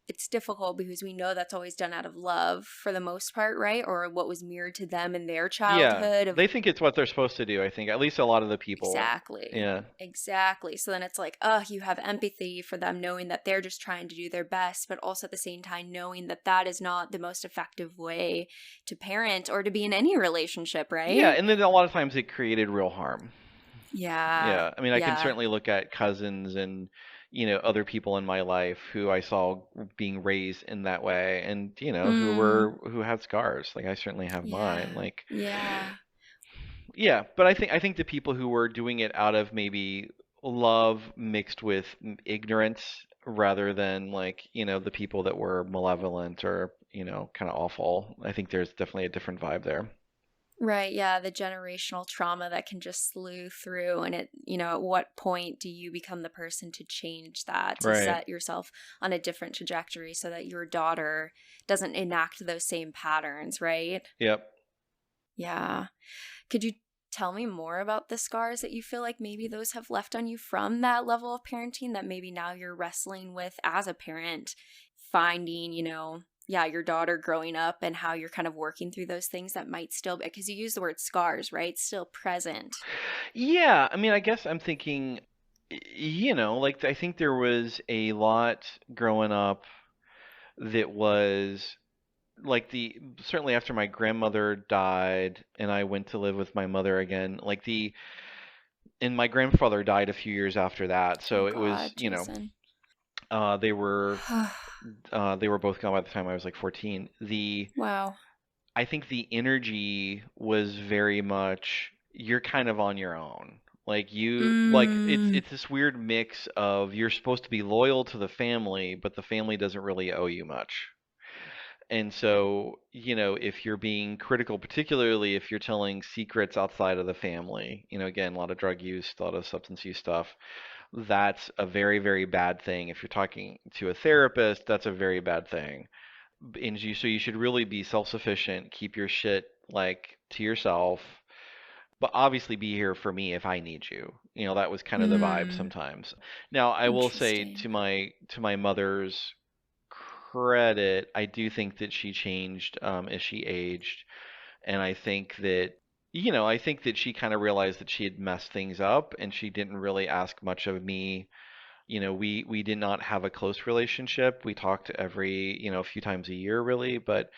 S1: it's difficult because we know that's always done out of love for the most part, right? Or what was mirrored to them in their
S3: Yeah,
S1: childhood of
S3: they think it's what they're supposed to do, I think. At least a lot of the people.
S1: exactly.
S3: Yeah.
S1: Exactly. So then it's like, oh, you have empathy for them knowing that they're just trying to do their best, but also at the same time knowing that that is not the most effective way to parent or to be in any relationship,
S3: Yeah,
S1: right?
S3: and then a lot of times it created real harm.
S1: Yeah.
S3: Yeah, I mean, I can
S1: Yeah.
S3: certainly look at cousins and, other people in my life who I saw being raised in that way and,
S1: Mm,
S3: who have scars. Like I certainly have mine.
S1: yeah.
S3: Like,
S1: Yeah.
S3: yeah, but I think the people who were doing it out of maybe love mixed with ignorance rather than like, the people that were malevolent or, kind of awful. I think there's definitely a different vibe there.
S1: Right, yeah, the generational trauma that can just slew through. And at what point do you become the person to change that, to
S3: Right.
S1: set yourself on a different trajectory so that your daughter doesn't enact those same patterns, right?
S3: Yep.
S1: Yeah. Could you tell me more about the scars that you feel like maybe those have left on you from that level of parenting that maybe now you're wrestling with as a parent, finding, yeah, your daughter growing up and how you're kind of working through those things that might still, because you use the word scars, right? Still present.
S3: Yeah, I mean, I guess I'm thinking, like I think there was a lot growing up that was like certainly after my grandmother died and I went to live with my mother again, and my grandfather died a few years after that,
S1: Oh
S3: so it was,
S1: God, Jason.
S3: uh, they were they were both gone by the time I was like 14.
S1: Wow.
S3: I think the energy was very much you're kind of on your own. Like
S1: Mm,
S3: it's this weird mix of you're supposed to be loyal to the family, but the family doesn't really owe you much. And so, if you're being critical, particularly if you're telling secrets outside of the family, again, a lot of drug use, a lot of substance use stuff, that's a very, very bad thing. If you're talking to a therapist, that's a very bad thing. So you should really be self-sufficient, keep your shit like to yourself, but obviously be here for me if I need you. That was kind of the vibe
S1: mm,
S3: sometimes. Now, I will say
S1: interesting.
S3: to my mother's credit, I do think that she changed as she aged, and I think that she kind of realized that she had messed things up, and she didn't really ask much of me. We did not have a close relationship. We talked every, a few times a year, really, but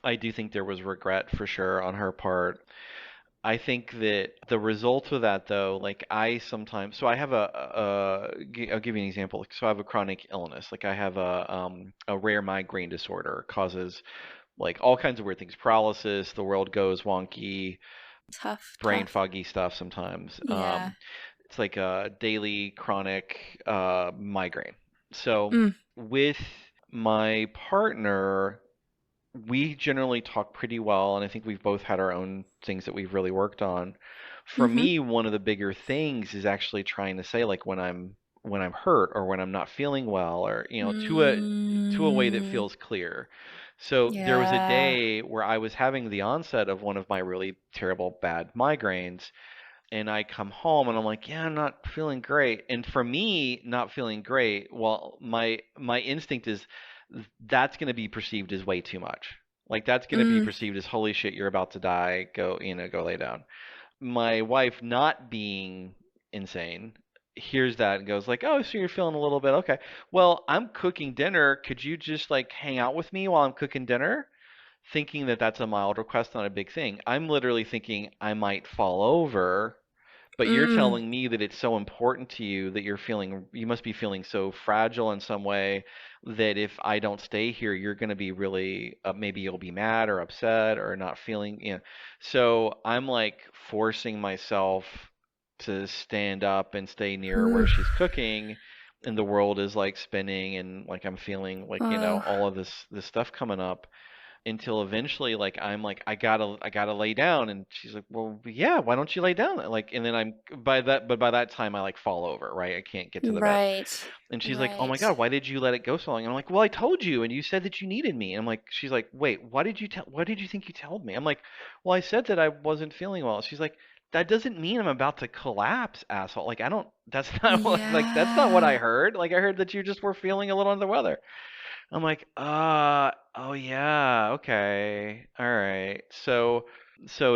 S3: I do think there was regret for sure on her part. I think that the result of that, though, like I sometimes, so I have I'll give you an example. So I have a chronic illness. Like I have a rare migraine disorder, causes like all kinds of weird things, paralysis, the world goes wonky,
S1: Tough,
S3: brain
S1: tough.
S3: foggy stuff sometimes.
S1: Yeah.
S3: It's like a daily chronic migraine. So
S1: Mm,
S3: with my partner, we generally talk pretty well, and I think we've both had our own things that we've really worked on. For
S1: mm-hmm.
S3: me, one of the bigger things is actually trying to say like when I'm hurt or when I'm not feeling well or to a way that
S1: Mm,
S3: feels clear. So there was a
S1: yeah.
S3: day where I was having the onset of one of my really terrible bad migraines, and I come home and I'm like, yeah, I'm not feeling great. And for me, not feeling great, well, my instinct is that's going to be perceived as way too much. Like that's going to be
S1: Mm,
S3: perceived as holy shit, you're about to die. Go, go lay down. My wife, not being insane, hears that and goes like, "Oh, so you're feeling a little bit okay. Well, I'm cooking dinner. Could you just like hang out with me while I'm cooking dinner?" Thinking that that's a mild request, not a big thing. I'm literally thinking I might fall over, but you're
S1: mm,
S3: telling me that it's so important to you that you must be feeling so fragile in some way that if I don't stay here, you're going to be really, maybe you'll be mad or upset or not feeling. So I'm like forcing myself to stand up and stay near where she's
S1: oof.
S3: cooking. And the world is like spinning, and like I'm feeling like,
S1: Oh,
S3: all of this stuff coming up until eventually like I'm like I gotta lay down, and she's like, well, yeah, why don't you lay down, like, and then I'm by that time I like fall over, right? I can't get to the bed,
S1: right.
S3: and she's like, oh my
S1: Right.
S3: God, why did you let it go so long? And I'm like, well, I told you, and you said that you needed me. And I'm like, she's like, wait, what did you think you told me? I'm like, well, I said that I wasn't feeling well. She's like, that doesn't mean I'm about to collapse, asshole. Like I don't, that's not what, like that's not what I
S1: Yeah.
S3: heard. Like I heard that you just were feeling a little under the weather. I'm like, oh yeah, okay, all right. So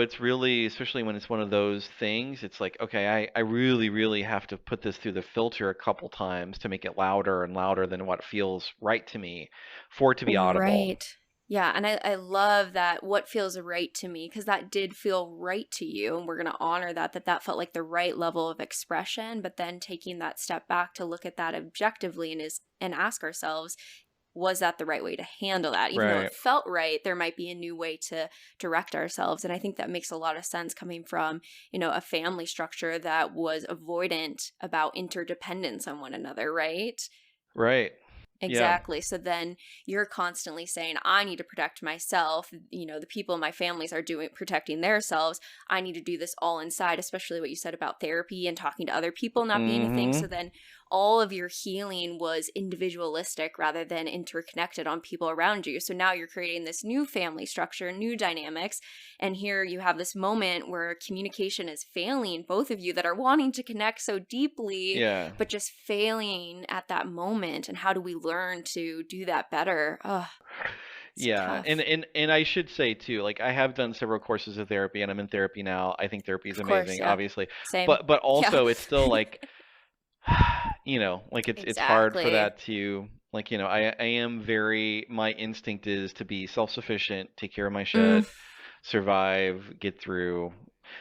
S3: it's really, especially when it's one of those things, it's like, okay, I really, really have to put this through the filter a couple times to make it louder and louder than what feels right to me for it to be audible.
S1: Right. Yeah, and I love that what feels right to me because that did feel right to you, and we're going to honor that that felt like the right level of expression, but then taking that step back to look at that objectively and ask ourselves, was that the right way to handle that? Even though it
S3: Right.
S1: felt right, there might be a new way to direct ourselves. And I think that makes a lot of sense coming from, a family structure that was avoidant about interdependence on one another, right?
S3: Right. Yeah.
S1: Exactly. So then you're constantly saying, I need to protect myself. The people in my families are doing protecting themselves. I need to do this all inside, especially what you said about therapy and talking to other people not being a thing.
S3: Mm-hmm.
S1: So then all of your healing was individualistic rather than interconnected on people around you. So now you're creating this new family structure, new dynamics. And here you have this moment where communication is failing, both of you that are wanting to connect so deeply
S3: Yeah.
S1: but just failing at that moment. And how do we learn to do that better? Oh, it's
S3: Yeah, and,
S1: tough.
S3: and and I should say too, like I have done several courses of therapy and I'm in therapy now. I think therapy is
S1: Of course,
S3: amazing,
S1: yeah.
S3: obviously.
S1: Same.
S3: But
S1: Yeah.
S3: also it's still like like it's hard for
S1: Exactly.
S3: that to like, I am very my instinct is to be self-sufficient, take care of my
S1: Mm,
S3: shit, survive, get through.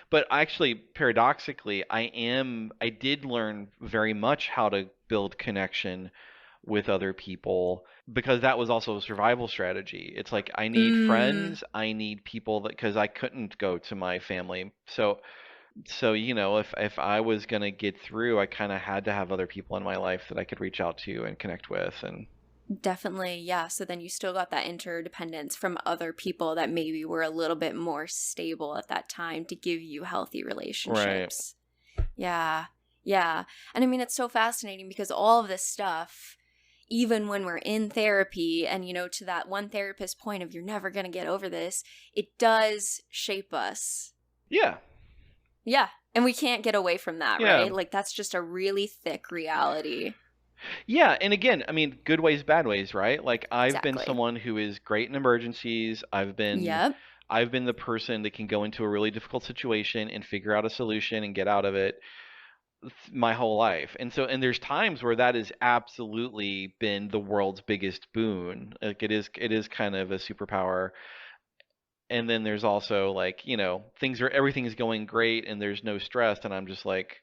S3: But actually, paradoxically, I did learn very much how to build connection with other people because that was also a survival strategy. It's like I need
S1: mm.
S3: friends, I need people that because I couldn't go to my family. So if I was gonna get through, I kind of had to have other people in my life that I could reach out to and connect with and
S1: Definitely, yeah. So then you still got that interdependence from other people that maybe were a little bit more stable at that time to give you healthy
S3: right.
S1: relationships. Yeah. Yeah. And I mean, it's so fascinating because all of this stuff, even when we're in therapy, and, to that one therapist point of you're never going to get over this, it does shape us.
S3: Yeah.
S1: Yeah. And we can't get away from that,
S3: Yeah.
S1: right? Like, that's just a really thick reality.
S3: Yeah, and again, I mean, good ways, bad ways, right? Like I've been
S1: Exactly.
S3: someone who is great in emergencies.
S1: Yep.
S3: I've been the person that can go into a really difficult situation and figure out a solution and get out of it my whole life. And there's times where that has absolutely been the world's biggest boon. Like it is kind of a superpower. And then there's also like, everything is going great and there's no stress and I'm just like,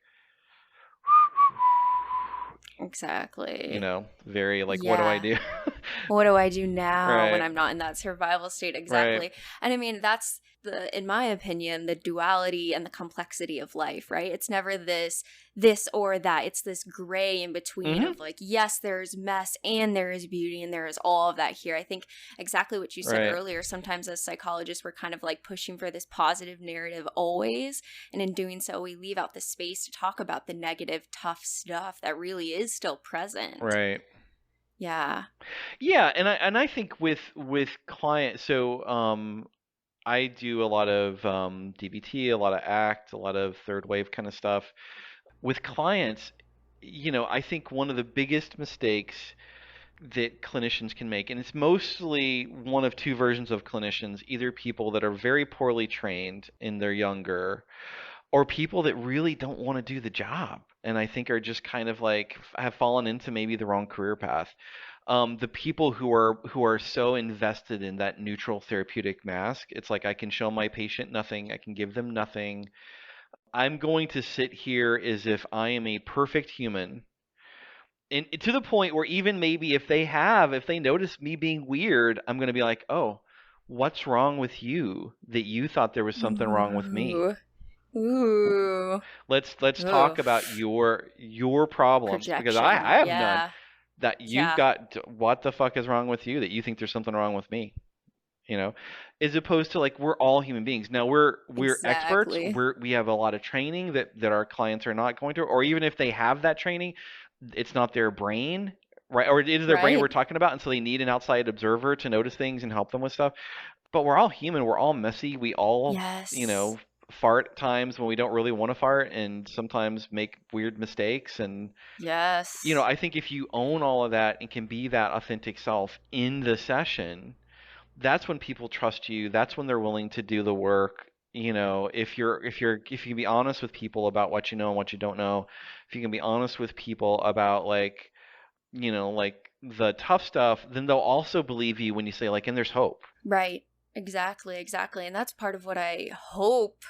S1: Exactly.
S3: very like what do I
S1: Yeah.
S3: do?
S1: What do I do now when
S3: Right.
S1: I'm not in that survival state?
S3: Right.
S1: Exactly. And I mean, that's in my opinion, the duality and the complexity of life, right? It's never this or that. It's this gray in between
S3: Mhm.
S1: of like, yes, there's mess and there is beauty and there is all of that here. I think exactly what you said
S3: Right.
S1: earlier. Sometimes as psychologists, we're kind of like pushing for this positive narrative always. And in doing so, we leave out the space to talk about the negative, tough stuff that really is still present.
S3: Right.
S1: Yeah.
S3: Yeah, and I think with clients, so I do a lot of DBT, a lot of ACT, a lot of third wave kind of stuff. With clients, I think one of the biggest mistakes that clinicians can make, and it's mostly one of two versions of clinicians, either people that are very poorly trained and they're younger, or people that really don't want to do the job and I think are just kind of like have fallen into maybe the wrong career path. The people who are so invested in that neutral therapeutic mask, it's like I can show my patient nothing, I can give them nothing. I'm going to sit here as if I am a perfect human. And to the point where even maybe if they notice me being weird, I'm going to be like, "Oh, what's wrong with you that you thought there was something wrong with me?"
S1: Ooh. Ooh.
S3: Let's talk about
S1: Oof.
S3: your problems because I
S1: Projection.
S3: have none.
S1: Yeah.
S3: That you've
S1: Yeah.
S3: got what the fuck is wrong with you that you think there's something wrong with me, you know? As opposed to like we're all human beings. Now we're experts.
S1: Exactly.
S3: We have a lot of training that our clients are not going through, or even if they have that training, it's not their brain, right? Or it is their brain we're
S1: Right?
S3: talking about, and so they need an outside observer to notice things and help them with stuff. But we're all human. We're all messy. We all,
S1: Yes.
S3: fart times when we don't really want to fart and sometimes make weird mistakes. And,
S1: Yes.
S3: I think if you own all of that and can be that authentic self in the session, that's when people trust you. That's when they're willing to do the work. If you can be honest with people about what you know and what you don't know, if you can be honest with people about like the tough stuff, then they'll also believe you when you say like, and there's hope.
S1: Right. Exactly, exactly. And that's part of what I hope,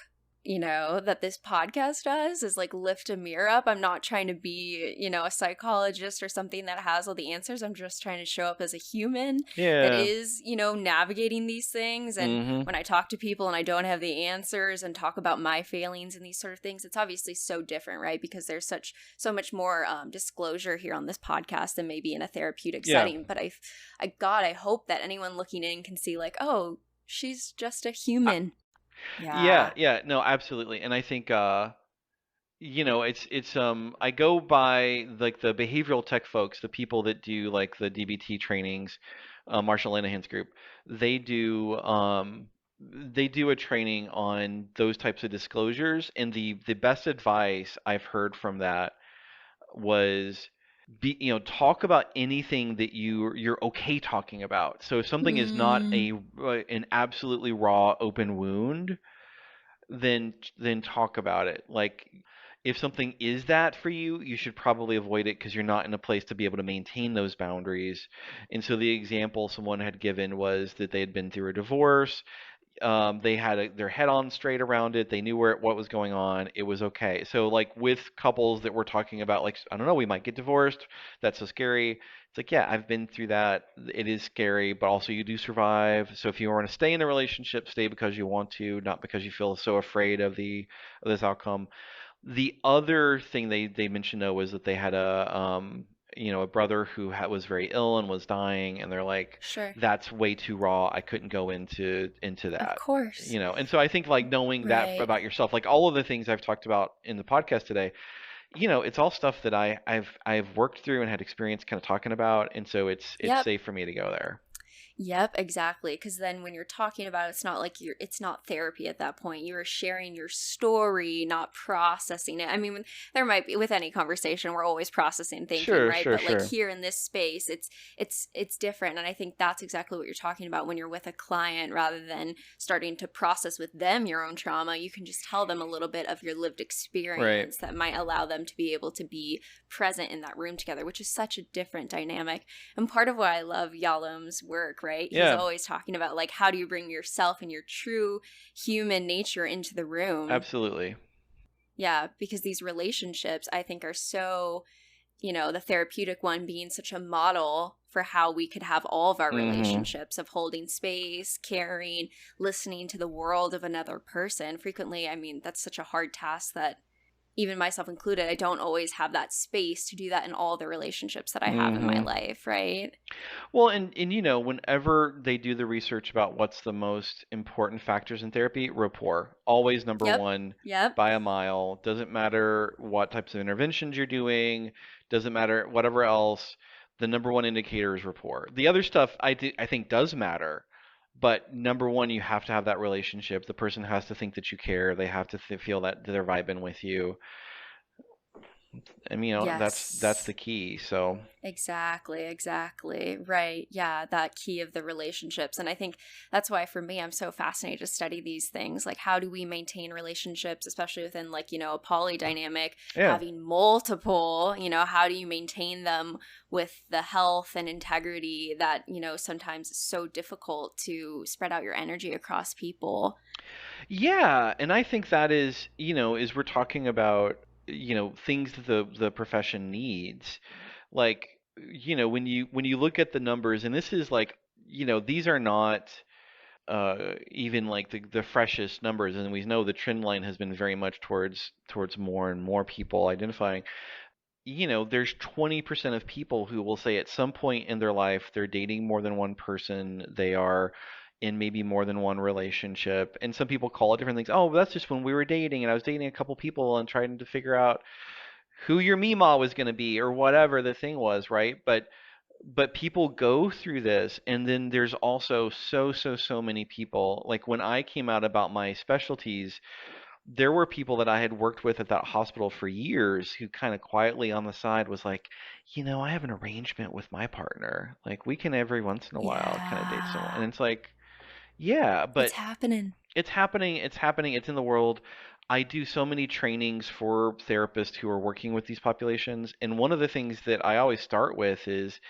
S1: that this podcast does is like lift a mirror up. I'm not trying to be, a psychologist or something that has all the answers. I'm just trying to show up as a human that
S3: Yeah.
S1: is, navigating these things. And
S3: Mhm.
S1: when I talk to people and I don't have the answers and talk about my failings and these sort of things, it's obviously so different, right? Because there's so much more disclosure here on this podcast than maybe in a therapeutic
S3: Yeah.
S1: setting. But I hope that anyone looking in can see like, oh, she's just a human.
S3: Yeah,
S1: Yeah.
S3: yeah, no, absolutely. And I think it's I go by like the behavioral tech folks, the people that do like the DBT trainings, Marshall Lanahan's group. They do they do a training on those types of disclosures, and the best advice I've heard from that was talk about anything that you're okay talking about. So if something is not
S1: Mm,
S3: an absolutely raw open wound, then talk about it. Like if something is that for you, you should probably avoid it because you're not in a place to be able to maintain those boundaries. And so the example someone had given was that they had been through a divorce. They had their head on straight around it. They knew what was going on. It was okay. So like with couples that we're talking about, like I don't know, we might get divorced. That's so scary. It's like, yeah, I've been through that. It is scary, but also you do survive. So if you want to stay in the relationship, stay because you want to, not because you feel so afraid of this outcome. The other thing they mentioned though was that they had a brother who was very ill and was dying, and they're like,
S1: sure.
S3: that's way too raw. I couldn't go into
S1: Of
S3: that.
S1: course.
S3: And so I think like knowing that
S1: Right.
S3: about yourself, like all of the things I've talked about in the podcast today, it's all stuff that I've worked through and had experience kind of talking about, and so it's
S1: Yep.
S3: safe for me to go there.
S1: Yep, exactly. Because then when you're talking about it, it's not like it's not therapy at that point. You are sharing your story, not processing it. I mean, there might be with any conversation, we're always processing, thinking,
S3: Sure,
S1: right?
S3: sure,
S1: But like
S3: sure.
S1: here in this space, it's different. And I think that's exactly what you're talking about when you're with a client, rather than starting to process with them your own trauma. You can just tell them a little bit of your lived
S3: Right.
S1: experience that might allow them to be able to be present in that room together, which is such a different dynamic. And part of why I love Yalom's work, right? He's
S3: Yeah,
S1: always talking about like how do you bring yourself and your true human nature into the room.
S3: absolutely.
S1: Yeah, because these relationships I think are so, the therapeutic one being such a model for how we could have all of our
S3: Mhm.
S1: relationships of holding space, caring, listening to the world of another person. Frequently, I mean, that's such a hard task that even myself included, I don't always have that space to do that in all the relationships that I have in my
S3: Mhm.
S1: life, right?
S3: Well, and whenever they do the research about what's the most important factors in therapy, rapport, always number
S1: Yep.
S3: one
S1: Yep.
S3: by a mile. Doesn't matter what types of interventions you're doing, doesn't matter whatever else. The number one indicator is rapport. The other stuff I think does matter, but number one, you have to have that relationship. The person has to think that you care. They have to feel that they're vibing with you. And that's
S1: Yes.
S3: the key. So
S1: Exactly, exactly. Right. Yeah, that key of the relationships. And I think that's why for me I'm so fascinated to study these things. Like how do we maintain relationships, especially within like, a poly dynamic,
S3: yeah.
S1: having multiple, how do you maintain them with the health and integrity that, sometimes is so difficult to spread out your energy across people.
S3: Yeah, and I think that is we're talking about, things that the profession needs. Like, when you look at the numbers, and this is like, these are not even like the freshest numbers, and we know the trend line has been very much towards more and more people identifying. There's 20% of people who will say at some point in their life they're dating more than one person, they are in maybe more than one relationship, and some people call it different things. Oh, that's just when we were dating and I was dating a couple people and trying to figure out who your Mima was going to be or whatever the thing was, right? But people go through this, and then there's also so many people. Like when I came out about my specialties, there were people that I had worked with at that hospital for years who kind of quietly on the side was like, I have an arrangement with my partner. Like we can every once in a while kind of date someone. And
S1: Yeah.
S3: it's like, yeah,
S1: It's
S3: but
S1: happening.
S3: it's happening. It's happening. It's in the world. I do so many trainings for therapists who are working with these populations. And one of the things that I always start with is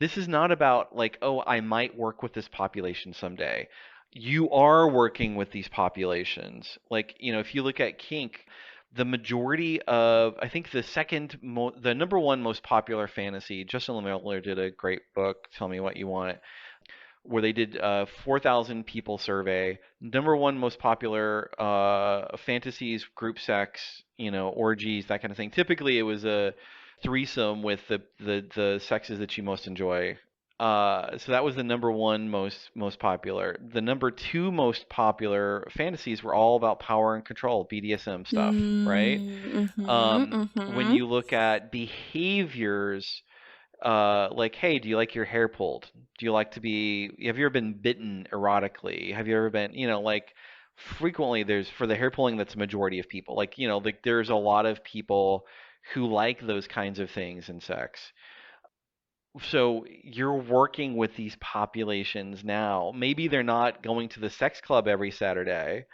S3: this is not about like, oh, I might work with this population someday. You are working with these populations. Like, if you look at kink, the majority of, I think the number one most popular fantasy, Justin Miller did a great book, Tell Me What You Want, where they did a 4,000 people survey. Number one most popular fantasies, group sex, orgies, that kind of thing. Typically, it was a threesome with the sexes that you most enjoy. So that was the number one most popular. The number two most popular fantasies were all about power and control, BDSM stuff, right? When
S1: Mm-hmm.
S3: you look at behaviors like, hey, do you like your hair pulled? Do you like to be, have you ever been bitten erotically? Have you ever been, like frequently there's, for the hair pulling, that's a majority of people. Like, like there's a lot of people who like those kinds of things in sex. So you're working with these populations now. Maybe they're not going to the sex club every Saturday,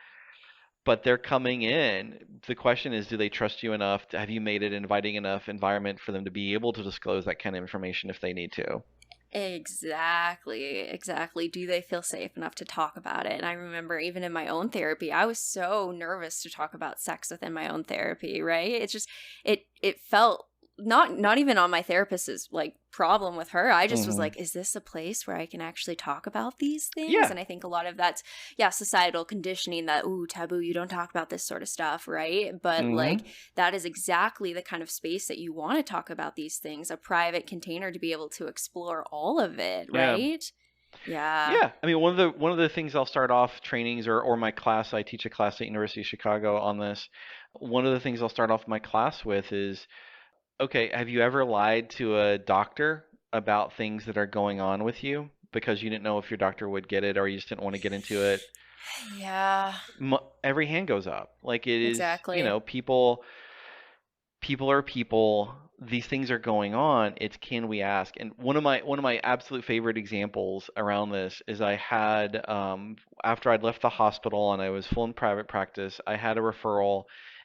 S3: but they're coming in. The question is, do they trust you enough? Have you made it an inviting enough environment for them to be able to disclose that kind of information if they need to?
S1: Exactly, exactly. Do they feel safe enough to talk about it? And I remember even in my own therapy, I was so nervous to talk about sex within my own therapy, right? It's just it felt not even on my therapist's like problem with her. I just was
S3: Hmm.
S1: like, is this a place where I can actually talk about these things?
S3: Yeah.
S1: And I think a lot of that's societal conditioning that ooh, taboo, you don't talk about this sort of stuff, right? But like
S3: Hmm.
S1: that is exactly the kind of space that you want to talk about these things, a private container to be able to explore all of it,
S3: Yeah.
S1: right? Yeah.
S3: Yeah. I mean, one of the things I'll start off trainings or my class, I teach a class at University of Chicago on this. One of the things I'll start off my class with is, okay, have you ever lied to a doctor about things that are going on with you because you didn't know if your doctor would get it or you just didn't want to get into it?
S1: Yeah,
S3: Every hand goes up. Like it is,
S1: exactly.
S3: people are people. These things are going on. It's, can we ask? And one of my absolute favorite examples around this is I had after I'd left the hospital and I was full in private practice, I had a referral,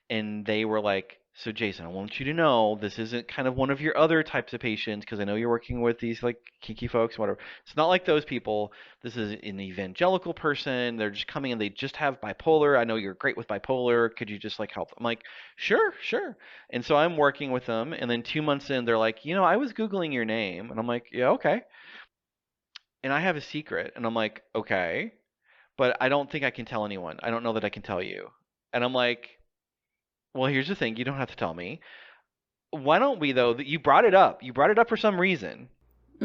S3: and they were like, "So Jason, I want you to know this isn't kind of one of your other types of patients because I know you're working with these like kinky folks, whatever. It's not like those people. This is an evangelical person. They're just coming and they just have bipolar. I know you're great with bipolar. Could you just like help them?" I'm like, "Sure, sure." And so I'm working with them, and then 2 months in, they're like, I was Googling your name. And I'm like, yeah, okay. And I have a secret. And I'm like, okay, but I don't think I can tell anyone. I don't know that I can tell you. And I'm like, well, here's the thing. You don't have to tell me. Why don't we, though? You brought it up. You brought it up for some reason.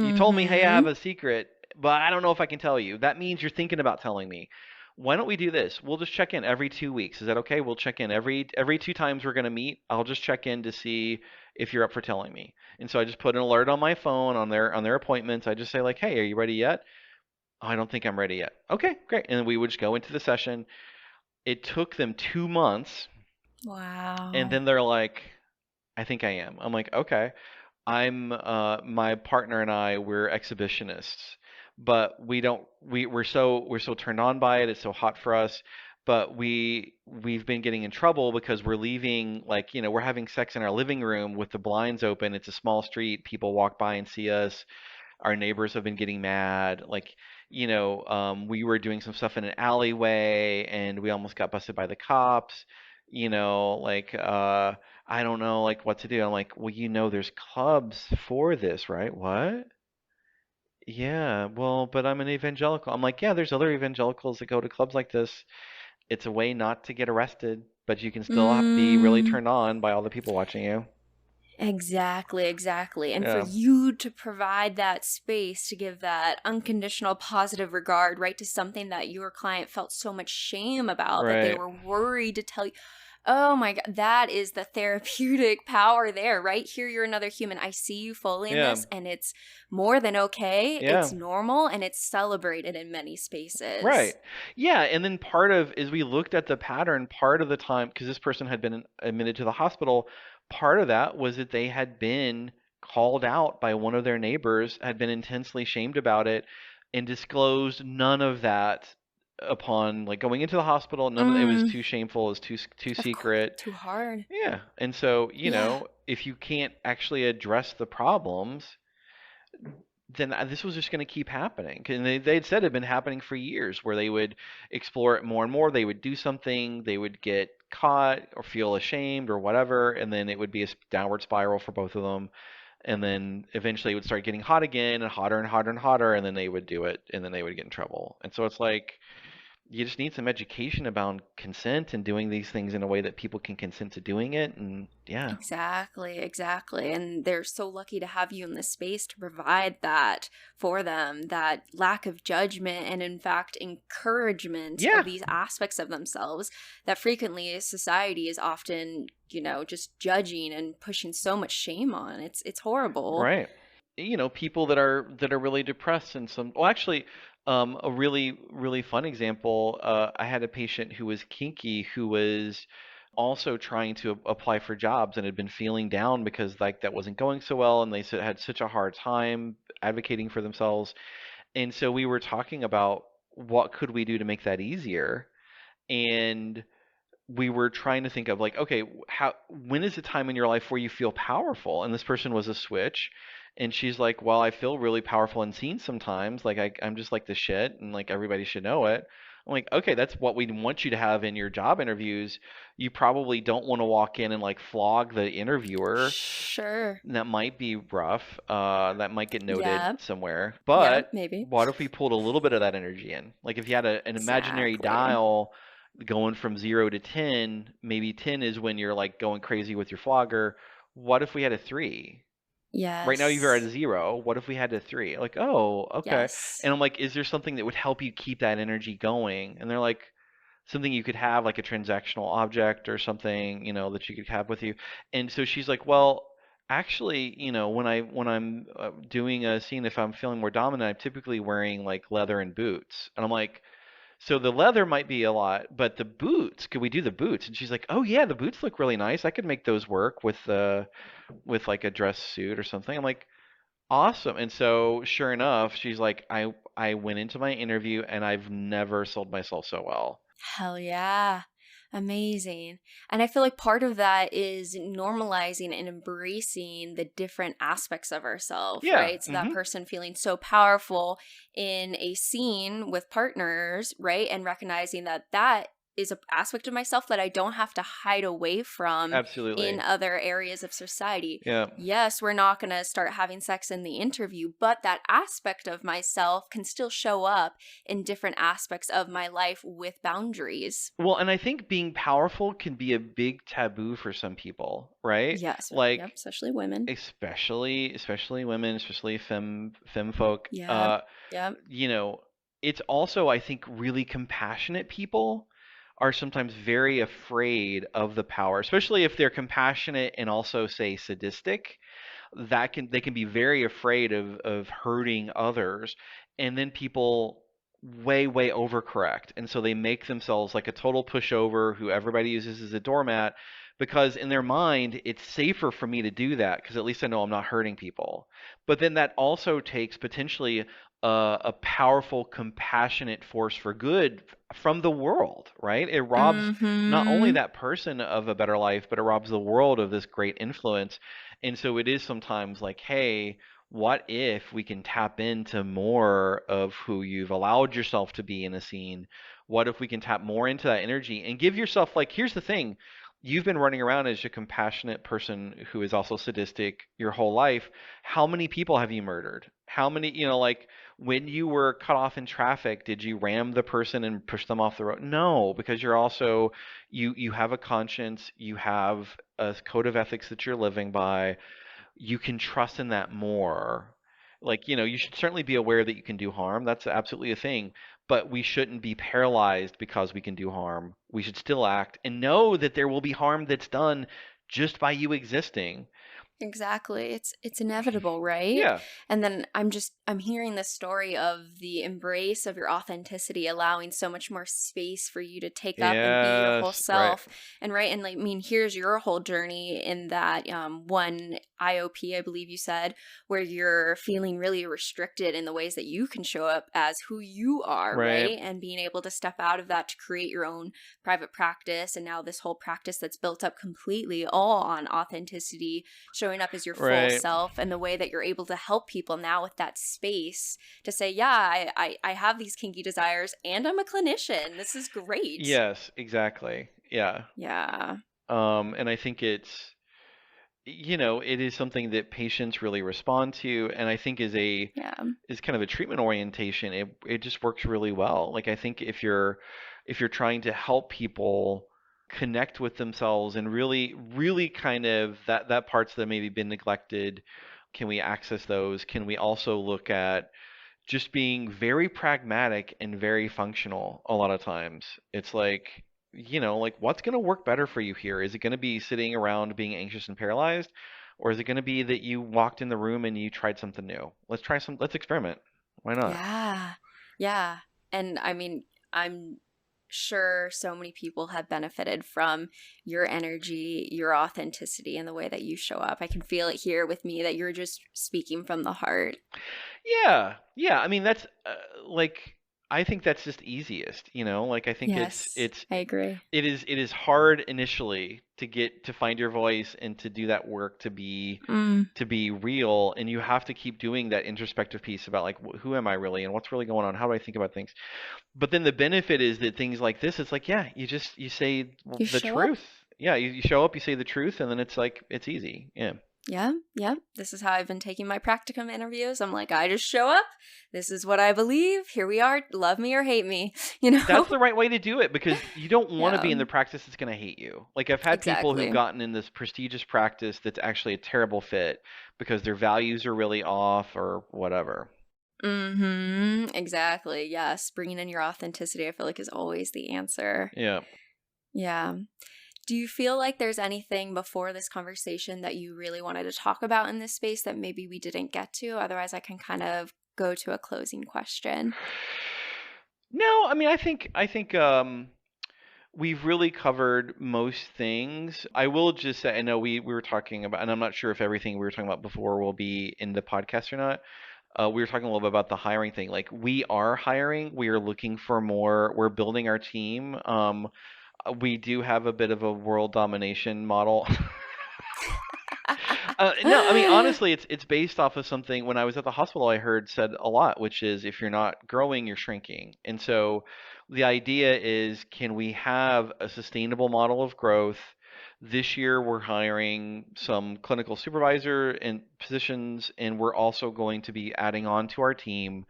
S3: You told me, hey, I have
S1: Mm-hmm.
S3: a secret, but I don't know if I can tell you. That means you're thinking about telling me. Why don't we do this? We'll just check in every 2 weeks. Is that okay? We'll check in every 2 times we're gonna meet. I'll just check in to see if you're up for telling me. And so I just put an alert on my phone on their appointments. I just say like, hey, are you ready yet? Oh, I don't think I'm ready yet. Okay, great. And we would just go into the session. It took them 2 months, and
S1: Wow.
S3: then they're like, I think I am. I'm like, okay. My partner and I, we're exhibitionists, but we're so turned on by it. It's so hot for us, but we've been getting in trouble because we're leaving, like, we're having sex in our living room with the blinds open. It's a small street. People walk by and see us. Our neighbors have been getting mad. Like, we were doing some stuff in an alleyway and we almost got busted by the cops. Like, I don't know, like, what to do. I'm like, well, there's clubs for this, right? What? Yeah, well, but I'm an evangelical. I'm like, yeah, there's other evangelicals that go to clubs like this. It's a way not to get arrested, but you can still be really
S1: Mm,
S3: turned on by all the people watching you.
S1: exactly, exactly. And for
S3: Yeah,
S1: you to provide that space to give that unconditional positive regard, right, to something that your client felt so much shame about that they
S3: right.
S1: were worried to tell you. Oh my God, that is the therapeutic power there, right? Here, you're another human. I see you fully in
S3: Yeah.
S1: this, and it's more than okay.
S3: Yeah.
S1: It's normal, and it's celebrated in many
S3: Right.
S1: spaces.
S3: Yeah, and then part of is we looked at the pattern part of the time because this person had been admitted to the hospital, part of that was that they had been called out by one of their neighbors, had been intensely shamed about it and disclosed none of that upon like going into the hospital. None of it was
S1: Mm,
S3: too shameful, it was too
S1: of course,
S3: secret.
S1: too hard.
S3: Yeah. And so,
S1: Yeah,
S3: if you can't actually address the problems, then this was just going to keep happening. And they'd said it had been happening for years where they would explore it more and more. They would do something, they would get caught or feel ashamed or whatever, and then it would be a downward spiral for both of them. And then eventually it would start getting hot again and hotter and hotter and hotter, and then they would do it, and then they would get in trouble. And so it's like, you just need some education about consent and doing these things in a way that people can consent to doing it. And yeah.
S1: exactly, exactly. And they're so lucky to have you in this space to provide that for them, that lack of judgment and, in fact, encouragement
S3: Yeah.
S1: of these aspects of themselves that frequently society is often, just judging and pushing so much shame on. It's horrible.
S3: Right. People that are really depressed and some. Well, actually, a really really fun example. I had a patient who was kinky who was also trying to apply for jobs and had been feeling down because like that wasn't going so well, and they had such a hard time advocating for themselves. And so we were talking about what could we do to make that easier, and we were trying to think of like, okay, how when is the time in your life where you feel powerful? And this person was a switch, and she's like, well, I feel really powerful and seen sometimes. Like I'm just like the shit, and like everybody should know it. I'm like, okay, that's what we want you to have in your job interviews. You probably don't want to walk in and like flog the interviewer.
S1: Sure.
S3: That might be rough. That might get noted
S1: Yeah.
S3: somewhere.
S1: Yeah,
S3: But
S1: maybe.
S3: what if we pulled a little bit of that energy in? Like if you had an imaginary
S1: Exactly.
S3: dial going from 0 to 10, maybe 10 is when you're like going crazy with your flogger. What if we had a 3? Right now you're at
S1: Yes.
S3: a 0. What if we had a 3? Like, oh, okay.
S1: Yes.
S3: And I'm like, is there something that would help you keep that energy going? And they're like, something you could have, like a transactional object or something, that you could have with you. And so she's like, well, actually, when I'm doing a scene, if I'm feeling more dominant, I'm typically wearing like leather and boots. And I'm like, so the leather might be a lot, but the boots, could we do the boots? And she's like, "Oh yeah, the boots look really nice. I could make those work with like a dress suit or something." I'm like, "Awesome." And so sure enough, she's like, I went into my interview and I've never sold myself so well."
S1: Hell yeah. Amazing. And I feel like part of that is normalizing and embracing the different aspects of ourselves,
S3: Yeah.
S1: right? So that person feeling so powerful in a scene with partners, right? And recognizing that that is an aspect of myself that I don't have to hide away from in
S3: Absolutely.
S1: other areas of society.
S3: Yeah.
S1: Yes, we're not going to start having sex in the interview, but that aspect of myself can still show up in different aspects of my life with boundaries.
S3: Well, and I think being powerful can be a big taboo for some people, right?
S1: Yes, yep,
S3: Like
S1: especially women.
S3: especially women, especially femme folk.
S1: Yep, yep.
S3: You know, it's also, I think, really compassionate people are sometimes very afraid of the power, especially if they're compassionate and also say sadistic. They can be very afraid of hurting others, and then people way overcorrect, and so they make themselves like a total pushover who everybody uses as a doormat because in their mind it's safer for me to do that because at least I know I'm not hurting people. But then that also takes potentially a powerful compassionate force for good from the world, right? It robs not only
S1: Mm-hmm.
S3: that person of a better life, but it robs the world of this great influence. And so it is sometimes like, hey, what if we can tap into more of who you've allowed yourself to be in a scene? What if we can tap more into that energy and give yourself, like, here's the thing. You've been running around as a compassionate person who is also sadistic your whole life. How many people have you murdered? How many, like when you were cut off in traffic, did you ram the person and push them off the road? No, because you're also, you have a conscience, you have a code of ethics that you're living by, you can trust in that more. Like, you should certainly be aware that you can do harm. That's absolutely a thing. But we shouldn't be paralyzed because we can do harm. We should still act and know that there will be harm that's done just by you existing.
S1: Exactly. It's inevitable, right?
S3: Yeah.
S1: And then I'm hearing the story of the embrace of your authenticity, allowing so much more space for you to take up and be your whole
S3: Yes. Right.
S1: self. And right, and like, I mean, here's your whole journey in that one IOP, I believe you said, where you're feeling really restricted in the ways that you can show up as who you are,
S3: Right.
S1: right? And being able to step out of that to create your own private practice, and now this whole practice that's built up completely all on authenticity, showing up as your full
S3: Right.
S1: self, and the way that you're able to help people now with that space to say, yeah, I have these kinky desires and I'm a clinician. This is great.
S3: Yes, exactly. Yeah.
S1: Yeah.
S3: And I think it is something that patients really respond to, and I think
S1: Yeah.
S3: is kind of a treatment orientation. It just works really well. Like I think if you're trying to help people connect with themselves and really really kind of that parts that maybe been neglected, can we access those? Can we also look at just being very pragmatic and very functional a lot of times? It's like what's going to work better for you here? Is it going to be sitting around being anxious and paralyzed? Or is it going to be that you walked in the room and you tried something new? Let's experiment. Why not?
S1: Yeah. Yeah. And I mean, I'm sure so many people have benefited from your energy, your authenticity, and the way that you show up. I can feel it here with me that you're just speaking from the heart.
S3: Yeah. Yeah. I mean, like, I think that's just easiest. Like, I think
S1: Yes, I agree.
S3: it is hard initially to find your voice and to do that work
S1: Mm,
S3: to be real, and you have to keep doing that introspective piece about like who am I really and what's really going on, how do I think about things. But then the benefit is that things like this, it's like, yeah, you say
S1: you
S3: the
S1: show up.
S3: truth. Yeah, you show up, you say the truth, and then it's like it's easy. Yeah.
S1: Yeah, yeah. This is how I've been taking my practicum interviews. I'm like, I just show up. This is what I believe. Here we are. Love me or hate me, you
S3: That's
S1: know?
S3: the right way to do it because you don't want to
S1: Yeah,
S3: be in the practice that's going to hate you. Like I've had people who've
S1: exactly.
S3: gotten in this prestigious practice that's actually a terrible fit because their values are really off or whatever.
S1: Mm-hmm. Exactly. Yes. Bringing in your authenticity, I feel like, is always the answer.
S3: Yeah.
S1: Yeah. Do you feel like there's anything before this conversation that you really wanted to talk about in this space that maybe we didn't get to? Otherwise, I can kind of go to a closing question.
S3: No, I mean I think we've really covered most things. I will just say I know we were talking about, and I'm not sure if everything we were talking about before will be in the podcast or not. We were talking a little bit about the hiring thing. Like we are hiring, we are looking for more. We're building our team. We do have a bit of a world domination model. No, I mean honestly, it's based off of something when I was at the hospital I heard said a lot, which is if you're not growing, you're shrinking. And so the idea is, can we have a sustainable model of growth? This year we're hiring some clinical supervisor and positions, and we're also going to be adding on to our team.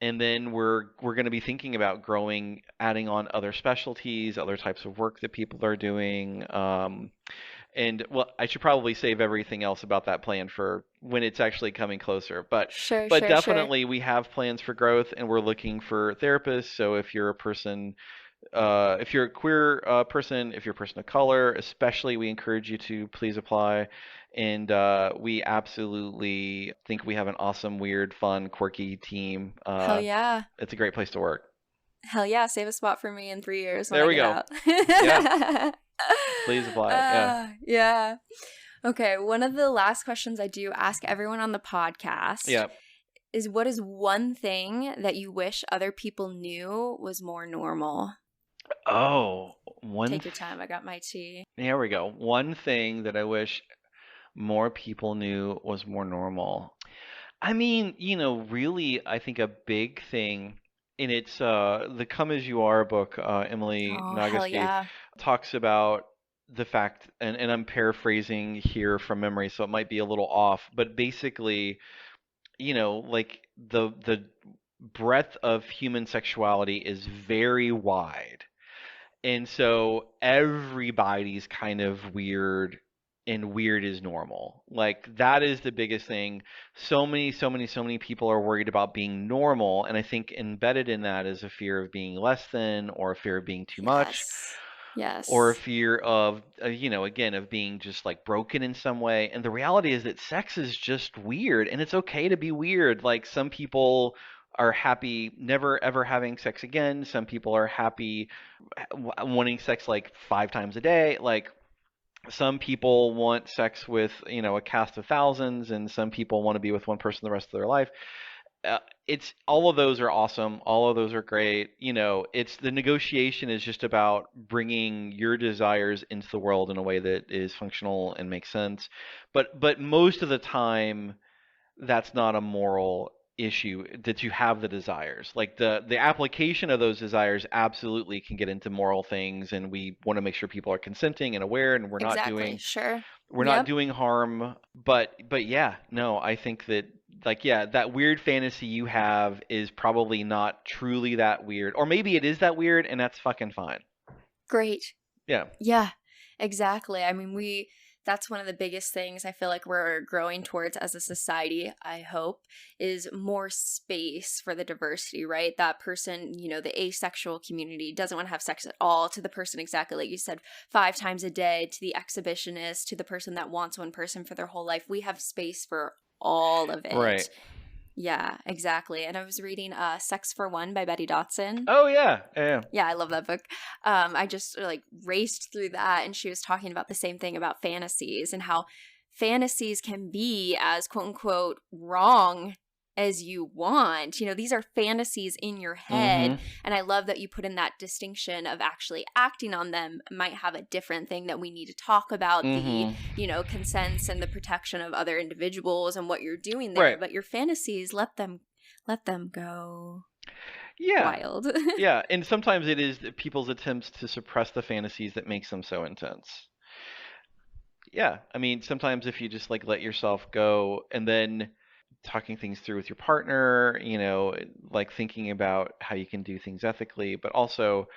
S3: And then we're going to be thinking about growing, adding on other specialties, other types of work that people are doing. And well, I should probably save everything else about that plan for when it's actually coming closer. But
S1: Sure,
S3: but
S1: sure, sure.
S3: definitely we have plans for growth, and we're looking for therapists. So if you're a person, if you're a queer person, if you're a person of color, especially, we encourage you to please apply. And we absolutely think we have an awesome, weird, fun, quirky team.
S1: Hell yeah.
S3: It's a great place to work.
S1: Hell yeah. Save a spot for me in 3 years when
S3: There
S1: I
S3: we
S1: get
S3: go.
S1: out.
S3: Yeah, please apply. Yeah.
S1: Yeah. Okay. One of the last questions I do ask everyone on the podcast
S3: Yeah.
S1: is, what is one thing that you wish other people knew was more normal?
S3: Oh, one.
S1: Take your time. I got my tea.
S3: There we go. One thing that I wish more people knew was more normal. I mean, really, I think a big thing, and it's the Come As You Are book, Emily
S1: Oh, hell
S3: Nagoski
S1: yeah.
S3: talks about the fact, and I'm paraphrasing here from memory, so it might be a little off, but basically, like the breadth of human sexuality is very wide. And so everybody's kind of weird and weird is normal. Like that is the biggest thing. So many people are worried about being normal, and I think embedded in that is a fear of being less than, or a fear of being too much,
S1: Yes.
S3: or a
S1: Yes.
S3: fear of again, of being just like broken in some way. And the reality is that sex is just weird, and it's okay to be weird. Like some people are happy never ever having sex again. Some people are happy wanting sex like 5 times a day. Like some people want sex with a cast of thousands, and some people want to be with one person the rest of their life. It's all of those are awesome. All of those are great. It's the negotiation is just about bringing your desires into the world in a way that is functional and makes sense. But most of the time, that's not a moral issue that you have the desires. Like the application of those desires absolutely can get into moral things, and we want to make sure people are consenting and aware, and
S1: Exactly. Sure.
S3: we're not
S1: Yep.
S3: doing harm. But yeah, no, I think that like yeah, that weird fantasy you have is probably not truly that weird, or maybe it is that weird, and that's fucking fine.
S1: Great.
S3: Yeah.
S1: Yeah, exactly. I mean, that's one of the biggest things I feel like we're growing towards as a society, I hope, is more space for the diversity, right? That person, the asexual community doesn't want to have sex at all, to the person exactly like you said, 5 times a day, to the exhibitionist, to the person that wants one person for their whole life. We have space for all of
S3: Right.
S1: it. Yeah, exactly. And I was reading Sex for One by Betty Dodson.
S3: Oh yeah. Yeah.
S1: Yeah, I love that book. I just like raced through that, and she was talking about the same thing about fantasies and how fantasies can be as quote unquote wrong as you want. These are fantasies in your head.
S3: Mhm.
S1: And I love that you put in that distinction of actually acting on them might have a different thing that we need to talk about, the,
S3: Mhm.
S1: consents and the protection of other individuals and what you're doing there.
S3: Right.
S1: But your fantasies, let them go
S3: Yeah.
S1: wild.
S3: Yeah, and sometimes it is people's attempts to suppress the fantasies that makes them so intense. Yeah, I mean, sometimes if you just like let yourself go, and then talking things through with your partner, like thinking about how you can do things ethically, but also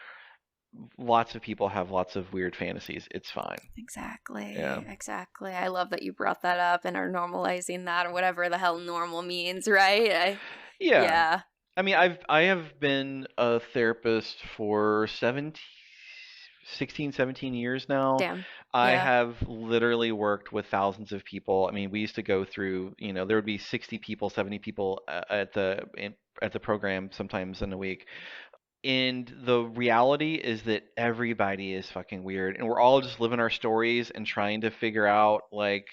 S3: lots of people have lots of weird fantasies. It's fine. Yeah.
S1: Exactly. Exactly. I love that you brought that up and are normalizing that, or whatever the hell normal means, right?
S3: Yeah.
S1: Yeah.
S3: I mean, I have been a therapist for 17 years now.
S1: Damn.
S3: I
S1: Yeah.
S3: have literally worked with thousands of people. I mean, we used to go through, there would be 60 people, 70 people at the program sometimes in a week. And the reality is that everybody is fucking weird, and we're all just living our stories and trying to figure out like,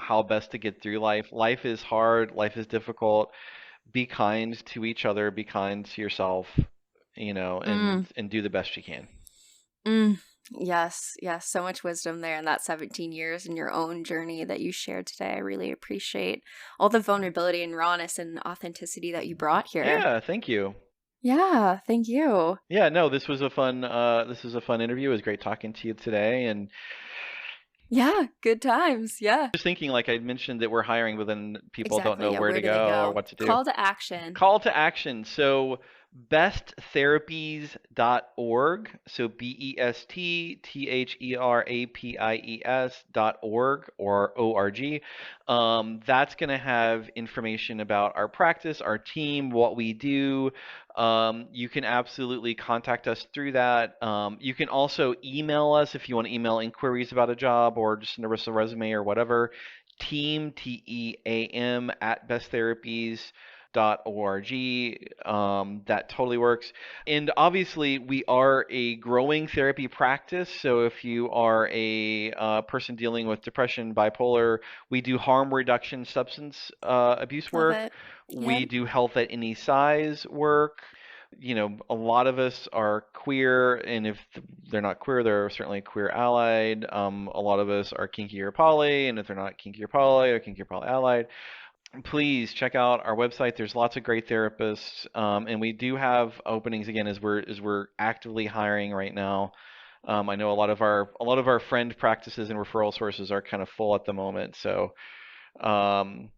S3: how best to get through life. Life is hard, life is difficult. Be kind to each other, be kind to yourself, and
S1: Mm.
S3: do the best you can.
S1: Mm. Yes. Yes. So much wisdom there in that 17 years and your own journey that you shared today. I really appreciate all the vulnerability and rawness and authenticity that you brought here.
S3: Yeah, thank you.
S1: Yeah. Thank you.
S3: Yeah, no, this was a fun interview. It was great talking to you today. And
S1: Yeah. Good times. Yeah.
S3: just thinking, like I mentioned, that we're hiring, but then people don't
S1: Exactly.
S3: know
S1: Yeah.
S3: where
S1: Where
S3: to
S1: do they
S3: go or
S1: go?
S3: what to do.
S1: Call to action.
S3: Call to action. So besttherapies.org. So besttherapies.org or org. That's going to have information about our practice, our team, what we do. You can absolutely contact us through that. You can also email us if you want to email inquiries about a job or just send us a resume or whatever. Team, TEAM, at besttherapies.org. That totally works. And obviously, we are a growing therapy practice. So if you are a person dealing with depression, bipolar, we do harm reduction, substance abuse
S1: Love
S3: work.
S1: it.
S3: We
S1: Yep.
S3: do health at any size work. A lot of us are queer, and if they're not queer, they're certainly queer allied. A lot of us are kinky or poly, and if they're not kinky or poly, or kinky or poly allied. Please check out our website. There's lots of great therapists, and we do have openings again as we're actively hiring right now. I know a lot of our friend practices and referral sources are kind of full at the moment, um,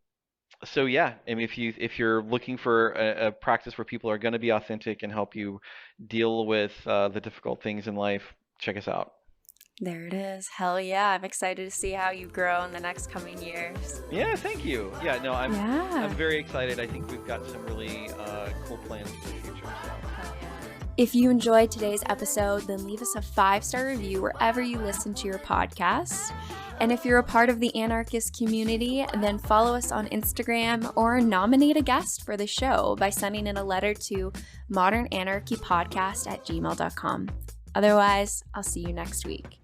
S3: so yeah, I mean, if you're looking for a practice where people are going to be authentic and help you deal with the difficult things in life, check us out.
S1: There it is. Hell yeah. I'm excited to see how you grow in the next coming years.
S3: Yeah, thank you. Yeah, no, I'm
S1: Yeah.
S3: very excited. I think we've got some really cool plans for the future. So.
S1: If you enjoyed today's episode, then leave us a 5-star review wherever you listen to your podcast. And if you're a part of the anarchist community, then follow us on Instagram or nominate a guest for the show by sending in a letter to modernanarchypodcast@gmail.com. Otherwise, I'll see you next week.